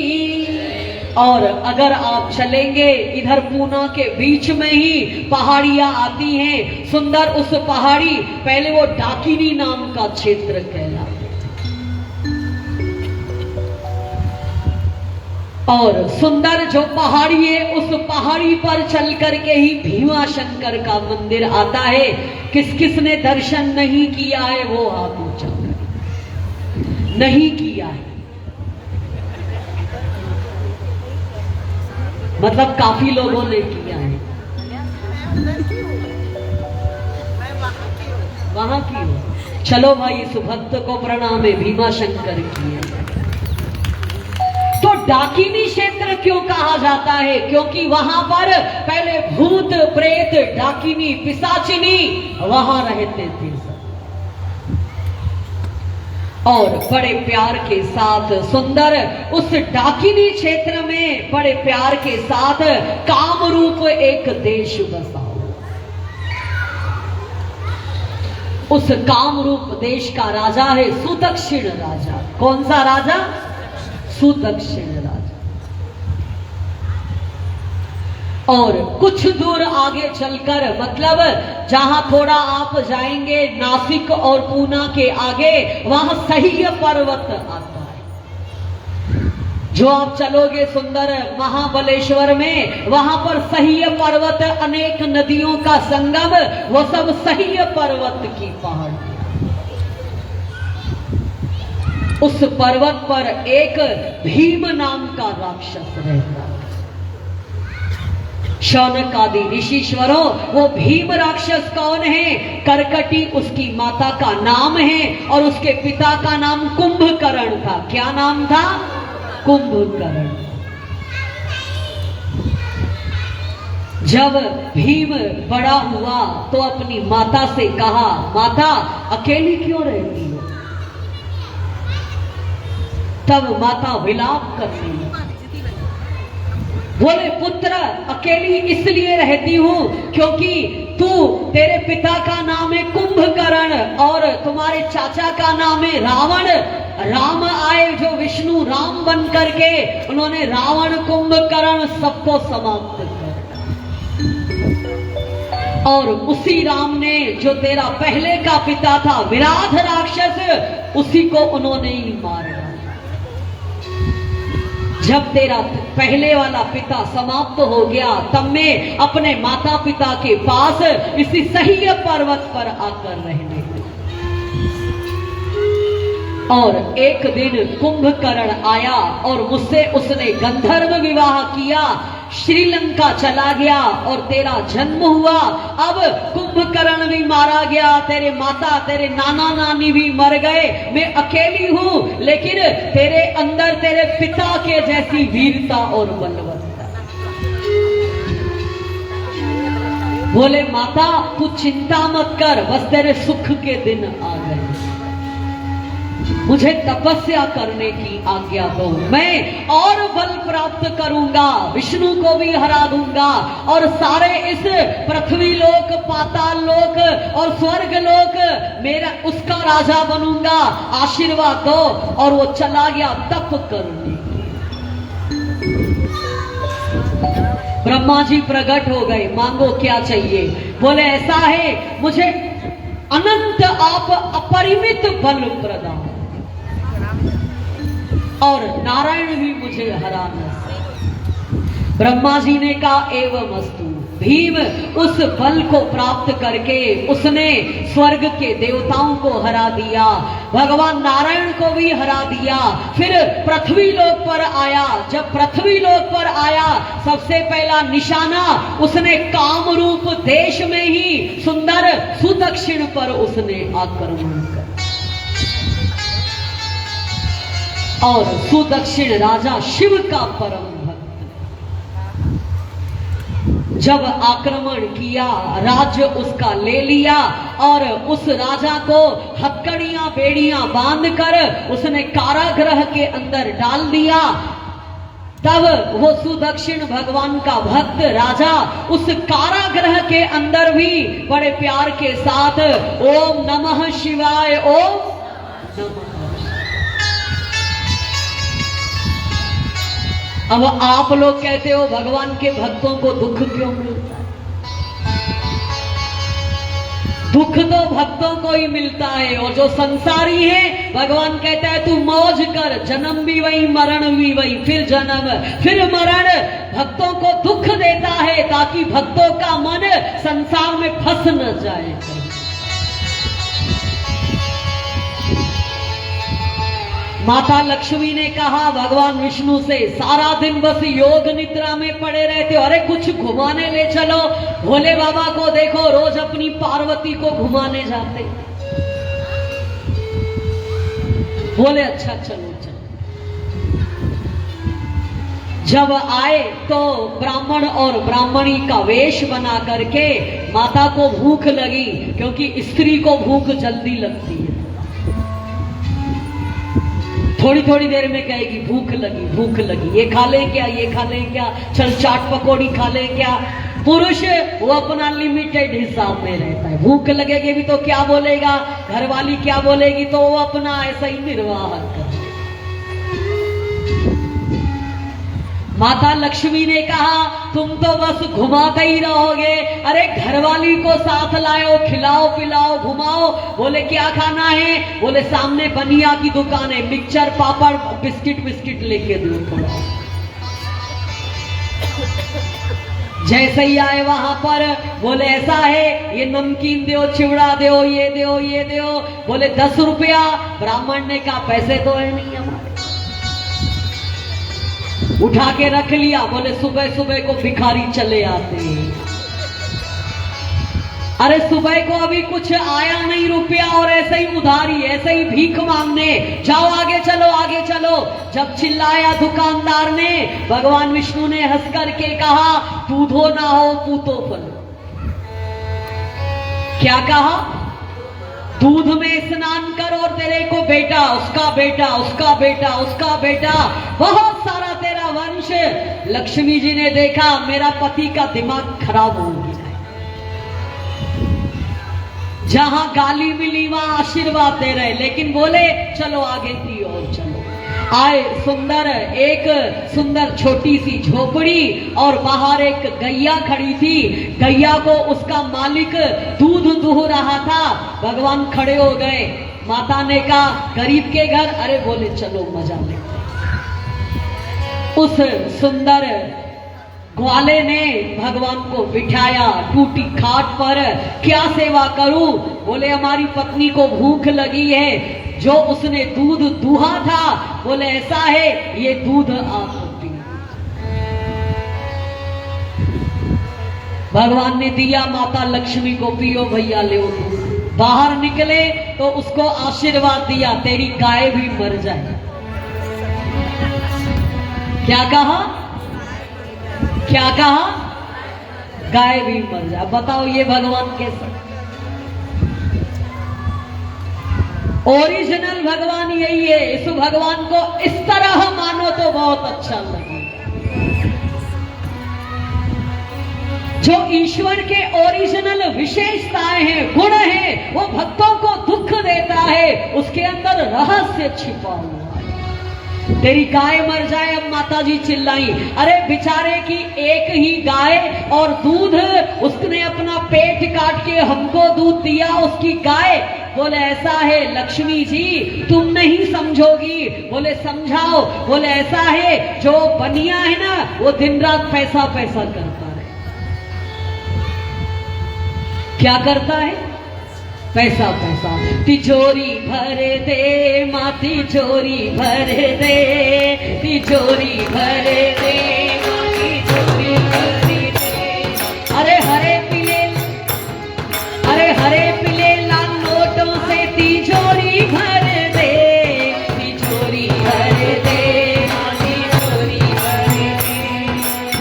और अगर आप चलेंगे इधर पूना के बीच में ही पहाड़ियां आती हैं सुंदर। उस पहाड़ी पहले वो डाकिनी नाम का क्षेत्र कहलाता और सुंदर जो पहाड़ी है उस पहाड़ी पर चल करके ही भीमा शंकर का मंदिर आता है। किस किस ने दर्शन नहीं किया है वो हाथ ऊंचा करें। नहीं किया है मतलब काफी लोगों ने किया है। वहां की हो चलो भाई इस भक्त को प्रणाम है भीमा शंकर की है। तो डाकिनी क्षेत्र क्यों कहा जाता है? क्योंकि वहां पर पहले भूत प्रेत डाकिनी पिशाचिनी वहां रहते थे और बड़े प्यार के साथ सुंदर उस डाकिनी क्षेत्र में बड़े प्यार के साथ कामरूप एक देश बसा। उस कामरूप देश का राजा है सुदक्षिण राजा। कौन सा राजा? सुदक्षिण राजा। और कुछ दूर आगे चलकर मतलब जहां थोड़ा आप जाएंगे नासिक और पूना के आगे वहां सह्य पर्वत आता है। जो आप चलोगे सुंदर महाबलेश्वर में वहां पर सह्य पर्वत अनेक नदियों का संगम वो सब सह्य पर्वत की पहाड़ी। उस पर्वत पर एक भीम नाम का राक्षस रहता है। शौनक आदि ऋषीश्वरों वो भीम राक्षस कौन है? करकटी उसकी माता का नाम है और उसके पिता का नाम कुंभकर्ण था। क्या नाम था? कुंभकर्ण। जब भीम बड़ा हुआ तो अपनी माता से कहा माता अकेली क्यों रहती हो? तब माता विलाप करने लगी। बोले पुत्र अकेली इसलिए रहती हूं क्योंकि तेरे पिता का नाम है कुंभकर्ण और तुम्हारे चाचा का नाम है रावण। राम आए जो विष्णु राम बन करके उन्होंने रावण कुंभकर्ण सबको समाप्त कर और उसी राम ने जो तेरा पहले का पिता था विराध राक्षस उसी को उन्होंने ही मार डाला। जब तेरा पहले वाला पिता समाप्त हो गया तब मैं अपने माता पिता के पास इसी सह्य पर्वत पर आकर रहने लगा। और एक दिन कुंभकर्ण आया और मुझसे उसने गंधर्व विवाह किया। श्रीलंका चला गया और तेरा जन्म हुआ। अब कुंभकर्ण भी मारा गया, तेरे माता तेरे नाना नानी भी मर गए, मैं अकेली हूं लेकिन तेरे अंदर तेरे पिता के जैसी वीरता और बलवत्ता। बोले माता तू चिंता मत कर, बस तेरे सुख के दिन आ गए, मुझे तपस्या करने की आज्ञा दो, मैं और बल प्राप्त करूंगा, विष्णु को भी हरा दूंगा और सारे इस पृथ्वी लोक पाताल लोक और स्वर्ग लोक मेरा उसका राजा बनूंगा, आशीर्वाद दो। और वो चला गया तप करने। ब्रह्मा जी प्रकट हो गए, मांगो क्या चाहिए? बोले ऐसा है मुझे अनंत आप अपरिमित बल प्रदान और नारायण भी मुझे हरा न सके। ब्रह्मा जी ने कहा एवं अस्तु। भीम उस बल को प्राप्त करके उसने स्वर्ग के देवताओं को हरा दिया, भगवान नारायण को भी हरा दिया, फिर पृथ्वी लोक पर आया। जब पृथ्वी लोक पर आया सबसे पहला निशाना उसने कामरूप देश में ही सुंदर सुदक्षिण पर उसने आक्रमण कर और सुदक्षिण राजा शिव का परम भक्त जब आक्रमण किया, राज्य उसका ले लिया और उस राजा को हथकड़ियां बेड़ियां बांधकर उसने कारागृह के अंदर डाल दिया। तब वो सुदक्षिण भगवान का भक्त राजा उस कारागृह के अंदर भी बड़े प्यार के साथ ओम नमः शिवाय, ओम नमः। अब आप लोग कहते हो भगवान के भक्तों को दुख क्यों मिलता है? दुख तो भक्तों को ही मिलता है, और जो संसारी है भगवान कहता है तू मौज कर, जन्म भी वही मरण भी वही, फिर जन्म फिर मरण। भक्तों को दुख देता है ताकि भक्तों का मन संसार में फंस न जाए। माता लक्ष्मी ने कहा भगवान विष्णु से, सारा दिन बस योग निद्रा में पड़े रहते हो, अरे कुछ घुमाने ले चलो। भोले बाबा को देखो रोज अपनी पार्वती को घुमाने जाते। बोले अच्छा चलो चलो। जब आए तो ब्राह्मण और ब्राह्मणी का वेश बना करके, माता को भूख लगी क्योंकि स्त्री को भूख जल्दी लगती है, थोड़ी थोड़ी देर में कहेगी भूख लगी भूख लगी, ये खा ले क्या ये खा ले क्या, चल चाट पकौड़ी खा ले क्या। पुरुष वो अपना लिमिटेड हिसाब में रहता है, भूख लगेगी भी तो क्या बोलेगा, घरवाली क्या बोलेगी तो वो अपना ऐसा ही निर्वाह करता है। माता लक्ष्मी ने कहा तुम तो बस घुमाते ही रहोगे, अरे घरवाली को साथ लाओ, खिलाओ पिलाओ घुमाओ। बोले क्या खाना है? बोले सामने बनिया की दुकान है, मिक्सचर पापड़ बिस्किट बिस्किट लेके दो थोड़ा। जैसे ही आए वहां पर बोले ऐसा है ये नमकीन दो, चिवड़ा दो, ये दो ये दो। बोले 10 रुपया। ब्राह्मण ने कहा पैसे तो है नहीं हमारे, उठा के रख लिया। बोले सुबह सुबह को भिखारी चले आते हैं, अरे सुबह को अभी कुछ आया नहीं रुपया और ऐसे ही उधारी, ऐसे ही भीख मांगने, जाओ आगे चलो आगे चलो। जब चिल्लाया दुकानदार ने, भगवान विष्णु ने हंस करके कहा दूधो ना हो पूतो फल। क्या कहा? दूध में स्नान कर और तेरे को बेटा, उसका बेटा, उसका बेटा, उसका बेटा, बहुत सारा तेरा वंश। लक्ष्मी जी ने देखा मेरा पति का दिमाग खराब हो गया, जहां गाली मिली वहां आशीर्वाद दे रहे, लेकिन बोले चलो आगे की ओर चलो। आए एक सुंदर छोटी सी झोपड़ी और बाहर एक गैया खड़ी थी। गैया को उसका मालिक दूध दूह रहा था। भगवान खड़े हो गए। माता ने कहा गरीब के घर, अरे बोले चलो मजा लेते। उस सुंदर ग्वाले ने भगवान को बिठाया टूटी खाट पर। क्या सेवा करूं? बोले हमारी पत्नी को भूख लगी है, जो उसने दूध दूहा था। बोले ऐसा है ये दूध आप पी। भगवान ने दिया, माता लक्ष्मी को पियो भैया ले दूध। बाहर निकले तो उसको आशीर्वाद दिया तेरी गाय भी मर जाए। क्या कहा? क्या कहा? गाय भी मर जाए। बताओ ये भगवान कैसा? ओरिजिनल भगवान यही है। इस भगवान को इस तरह मानो तो बहुत अच्छा लगेगा। जो ईश्वर के ओरिजिनल विशेषताएं हैं, गुण हैं, वो भक्तों को दुख देता है, उसके अंदर रहस्य छिपा हुआ है। तेरी गाय मर जाए। अब माता जी चिल्लाई, अरे बेचारे की एक ही गाय और दूध, उसने अपना पेट काट के हमको दूध दिया, उसकी गाय। बोले ऐसा है लक्ष्मी जी तुम नहीं समझोगी। बोले समझाओ। बोले ऐसा है जो बनिया है ना वो दिन रात पैसा पैसा करता है। क्या करता है? पैसा पैसा। तिजोरी भर दे माँ, तिजोरी भर दे, तिजोरी भर दे माँ, तिजोरी भर दे। अरे हरे पीले लाल नोटों से तिजोरी भर दे, तिजोरी भर दे माँ, तिजोरी भर दे।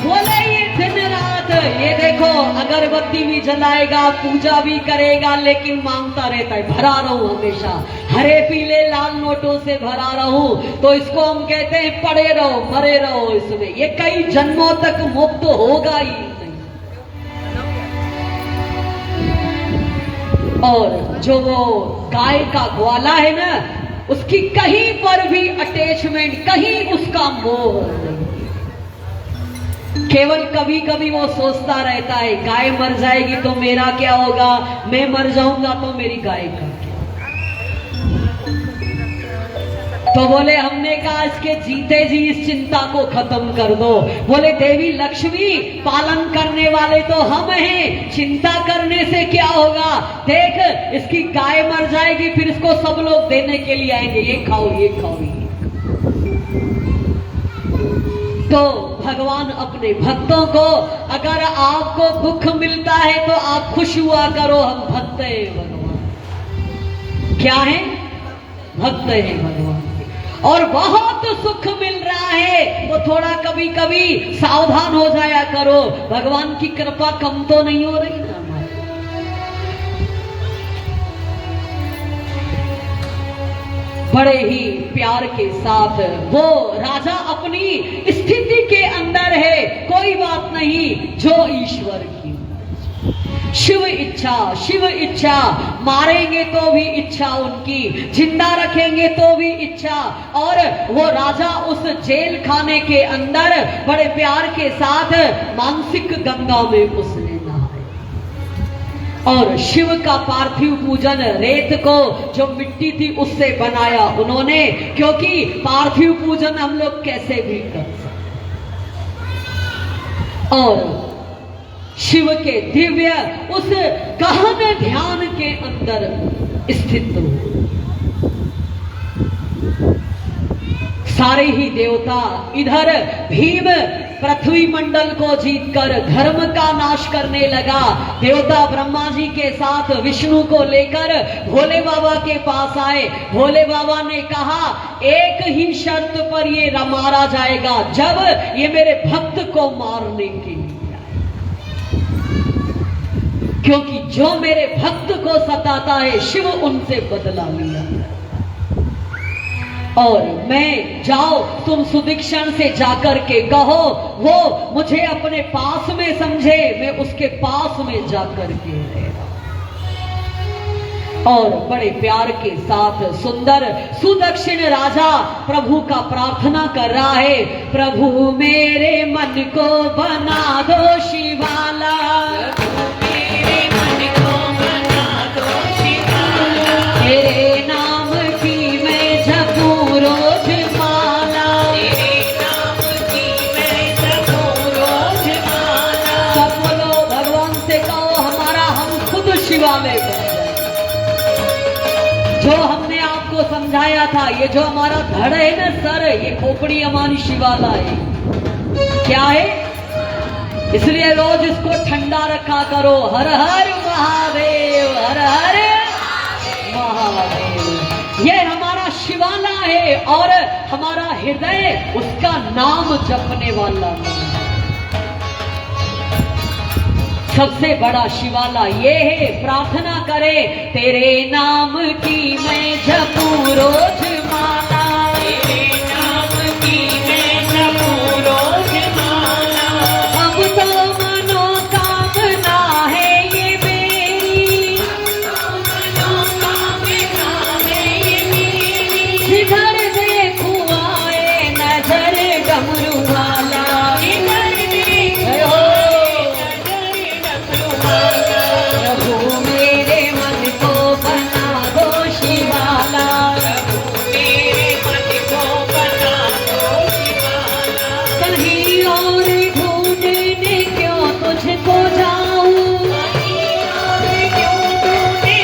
बोले ये दिन रात, ये देखो अगरबत्ती भी जलाएगा, पूजा भी करेगा, लेकिन मांगता रहता है भरा रहूं हमेशा, हरे पीले लाल नोटों से भरा रहूं। तो इसको हम कहते हैं पड़े रहो मरे रहो इसमें। ये कई जन्मों तक मुक्त होगा ही नहीं। और जो वो गाय का ग्वाला है ना, उसकी कहीं पर भी अटैचमेंट, कहीं उसका मोह नहीं। केवल कभी कभी वो सोचता रहता है गाय मर जाएगी तो मेरा क्या होगा, मैं मर जाऊंगा तो मेरी गाय का क्या। तो बोले हमने कहा इसके जीते जी इस चिंता को खत्म कर दो। बोले देवी लक्ष्मी पालन करने वाले तो हम हैं, चिंता करने से क्या होगा, देख इसकी गाय मर जाएगी फिर इसको सब लोग देने के लिए आएंगे, ये खाओ ये खाओ ये। तो भगवान अपने भक्तों को, अगर आपको दुख मिलता है तो आप खुश हुआ करो, हम भक्त हैं भगवान। क्या है, भक्त हैं भगवान। और बहुत सुख मिल रहा है तो थोड़ा कभी कभी सावधान हो जाया करो, भगवान की कृपा कम तो नहीं हो रही ना हमारी। बड़े ही प्यार के साथ वो राजा अपनी स्थिति के अंदर है, कोई बात नहीं, जो ईश्वर की शिव इच्छा, मारेंगे तो भी इच्छा उनकी, जिंदा रखेंगे तो भी इच्छा। और वो राजा उस जेल खाने के अंदर बड़े प्यार के साथ मानसिक गंगा में उसने नहाया और शिव का पार्थिव पूजन, रेत को जो मिट्टी थी उससे बनाया उन्होंने, क्योंकि पार्थिव पूजन हम लोग कैसे भी कर सकते। और शिव के दिव्य उस गहन ध्यान के अंदर स्थित हो। सारे ही देवता इधर भीम पृथ्वी मंडल को जीतकर धर्म का नाश करने लगा। देवता ब्रह्मा जी के साथ विष्णु को लेकर भोले बाबा के पास आए। भोले बाबा ने कहा एक ही शर्त पर ये मारा जाएगा, जब ये मेरे भक्त को मारने के लिए, क्योंकि जो मेरे भक्त को सताता है शिव उनसे बदला लिया। और मैं, जाओ तुम सुदीक्षण से जाकर के कहो वो मुझे अपने पास में समझे, मैं उसके पास में जाकर के रहेगा। और बड़े प्यार के साथ सुंदर सुदक्षिण राजा प्रभु का प्रार्थना कर रहा है, प्रभु मेरे मन को बना दो शिवाला, तेरे नाम की मैं जपूं रोज माला, तेरे नाम की मैं जपूं रोज माला। सब बोलो भगवान से कहो हमारा हम खुद शिवालय बन जाए। जो हमने आपको समझाया था, ये जो हमारा धड़ है ना सर, ये खोपड़ी हमारी शिवाला है। क्या है, इसलिए रोज इसको ठंडा रखा करो। हर हर महादेव, हर हर महादेव। ये हमारा शिवाला है और हमारा हृदय उसका नाम जपने वाला। सबसे बड़ा शिवाला ये है, प्रार्थना करे तेरे नाम की मैं जपूं रोज माला, तेरे नाम की मैं जपूं रोज माला। अब तो मनोकामना है ये मेरी, मनोकामना है ये मेरी, जिधर देखूं आए नजर डमरू वाला, जिधर देखूं प्रभु मेरे मन को बना दो शिवाला, प्रभु मेरे मन को बना दो शिवाला। कहीं और ढूंढने क्यों तुझको जाऊं, कहीं और क्यों ढूंढने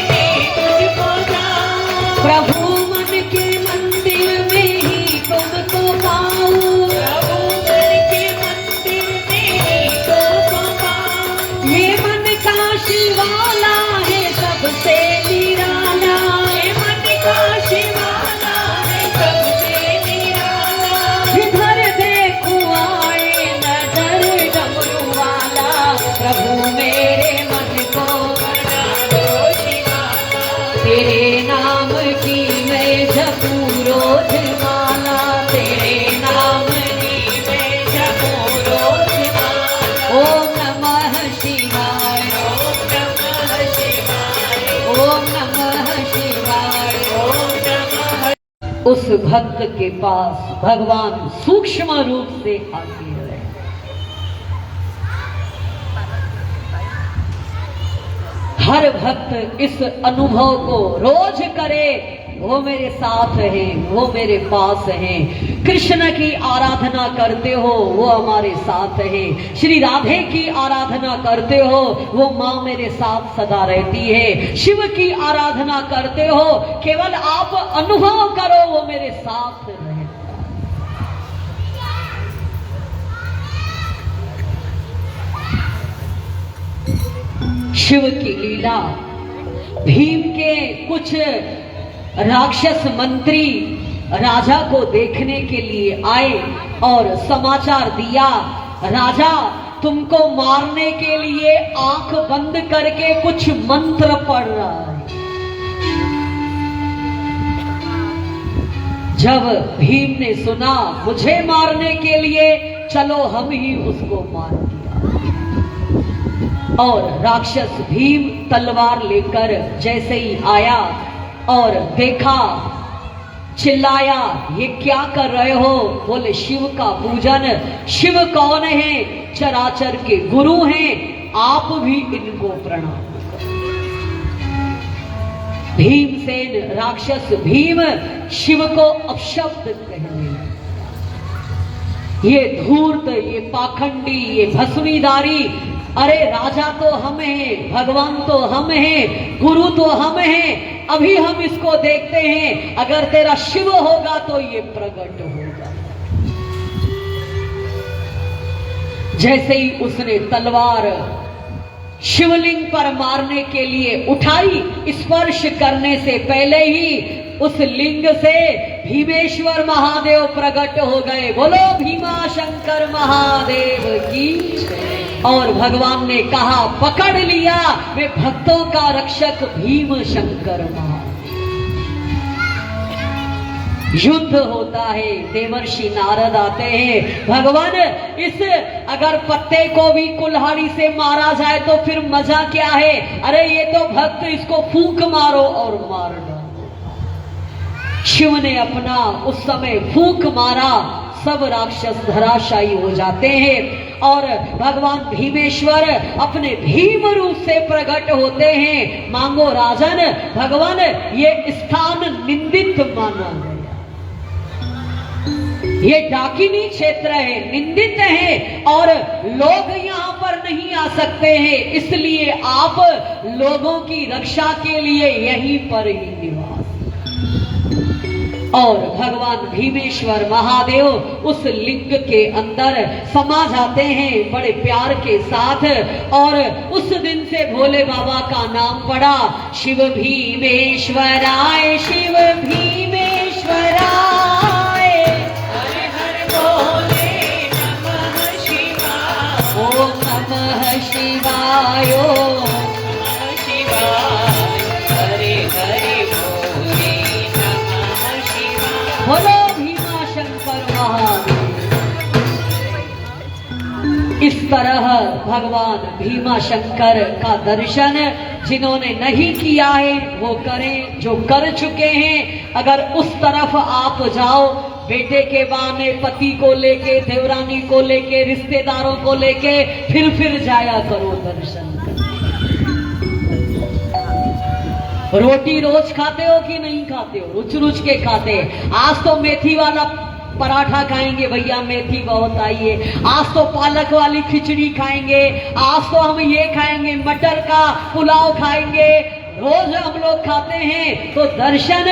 तुझको जाऊं, प्रभु मन के मंदिर में ही तुमको पाऊं, प्रभु मन के मंदिर में ही तुमको पाऊं। ये मन का शिवाला है सबसे निराला, ये मन का शिवाला है सबसे निराला, जिधर देखूं आए नजर डमरू वाला, प्रभु मेरे मन को बना दो शिवाला, तेरे नाम की मैं जपूं रोज माला, तेरे नाम की मैं जपूं रोज माला। ओम नमः शिवाय, ओम नमः शिवाय, ओम नमः शिवाय, ओम नमः। उस भक्त के पास भगवान सूक्ष्म रूप से आते रहे। हर भक्त इस अनुभव को रोज करे, वो मेरे साथ है, वो मेरे पास है। कृष्ण की आराधना करते हो, वो हमारे साथ है। श्री राधे की आराधना करते हो, वो माँ मेरे साथ सदा रहती है। शिव की आराधना करते हो, केवल आप अनुभव करो, वो मेरे साथ रहता है। शिव की लीला, भीम के कुछ राक्षस मंत्री राजा को देखने के लिए आए और समाचार दिया, राजा तुमको मारने के लिए आंख बंद करके कुछ मंत्र पढ़ रहा है। जब भीम ने सुना मुझे मारने के लिए, चलो हम ही उसको मार दिया। और राक्षस भीम तलवार लेकर जैसे ही आया और देखा, चिल्लाया, ये क्या कर रहे हो? बोले शिव का पूजन। शिव कौन है? चराचर के गुरु हैं, आप भी इनको प्रणाम। भीमसेन राक्षस भीम शिव को अपशब्द कहने लगे, ये धूर्त, ये पाखंडी, ये भस्मीदारी, अरे राजा तो हम हैं, भगवान तो हम हैं, गुरु तो हम हैं, अभी हम इसको देखते हैं, अगर तेरा शिव होगा तो ये प्रकट होगा। जैसे ही उसने तलवार शिवलिंग पर मारने के लिए उठाई, स्पर्श करने से पहले ही उस लिंग से भीमेश्वर महादेव प्रकट हो गए। बोलो भीमा शंकर महादेव की। और भगवान ने कहा, पकड़ लिया, वे भक्तों का रक्षक भीम शंकर महादेव। युद्ध होता है, देवर्षि नारद आते हैं, भगवान इस अगर पत्ते को भी कुल्हाड़ी से मारा जाए तो फिर मजा क्या है? अरे ये तो भक्त, इसको फूंक मारो और मार डालो। शिव ने अपना उस समय फूंक मारा, सब राक्षस धराशायी हो जाते हैं और भगवान भीमेश्वर अपने भीम रूप से प्रकट होते हैं। मांगो राजन, भगवान ये स्थान निंदित माना गया, ये डाकिनी क्षेत्र है, निंदित है और लोग यहाँ पर नहीं आ सकते हैं, इसलिए आप लोगों की रक्षा के लिए यहीं पर ही निवास। और भगवान भीमेश्वर महादेव उस लिंग के अंदर समा जाते हैं बड़े प्यार के साथ। और उस दिन से भोले बाबा का नाम पड़ा शिव भीमेश्वराय, शिव भीमेश्वराय। हर हर बोले नमः शिवाय, ओम नमः शिवाय, ओम नमः शिवाय, हरे हरे बोले नमः शिवाय। बोलो भीमा शंकर महादेव। इस तरह भगवान भीमा शंकर का दर्शन जिन्होंने नहीं किया है वो करें, जो कर चुके हैं। अगर उस तरफ आप जाओ, बेटे के बहाने पति को लेके, देवरानी को लेके, रिश्तेदारों को लेके फिर जाया करो दर्शन करने। रोटी रोज खाते हो कि नहीं खाते हो? रुच के खाते। आज तो मेथी वाला पराठा खाएंगे भैया, मेथी बहुत आई है। आज तो पालक वाली खिचड़ी खाएंगे, आज तो हम ये खाएंगे, मटर का पुलाव खाएंगे। रोज हम लोग खाते हैं, तो दर्शन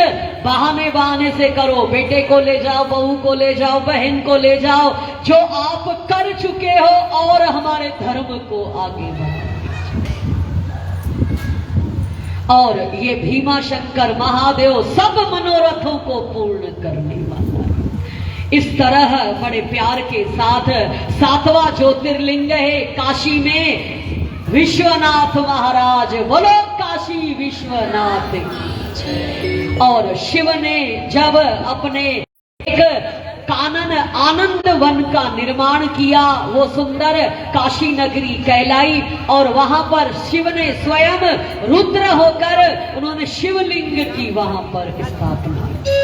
बहाने से करो। बेटे को ले जाओ, बहू को ले जाओ, बहन को ले जाओ, जो आप कर चुके हो, और हमारे धर्म को आगे बढ़ाओ। और ये भीमा शंकर महादेव सब मनोरथों को पूर्ण करने वाला है। इस तरह बड़े प्यार के साथ 7वां ज्योतिर्लिंग है काशी में विश्वनाथ महाराज। बोलो काशी विश्वनाथ की। और शिव ने जब अपने एक कानन आनंद वन का निर्माण किया, वो सुंदर काशी नगरी कहलाई। और वहां पर शिव ने स्वयं रुद्र होकर उन्होंने शिवलिंग की वहां पर स्थापना की।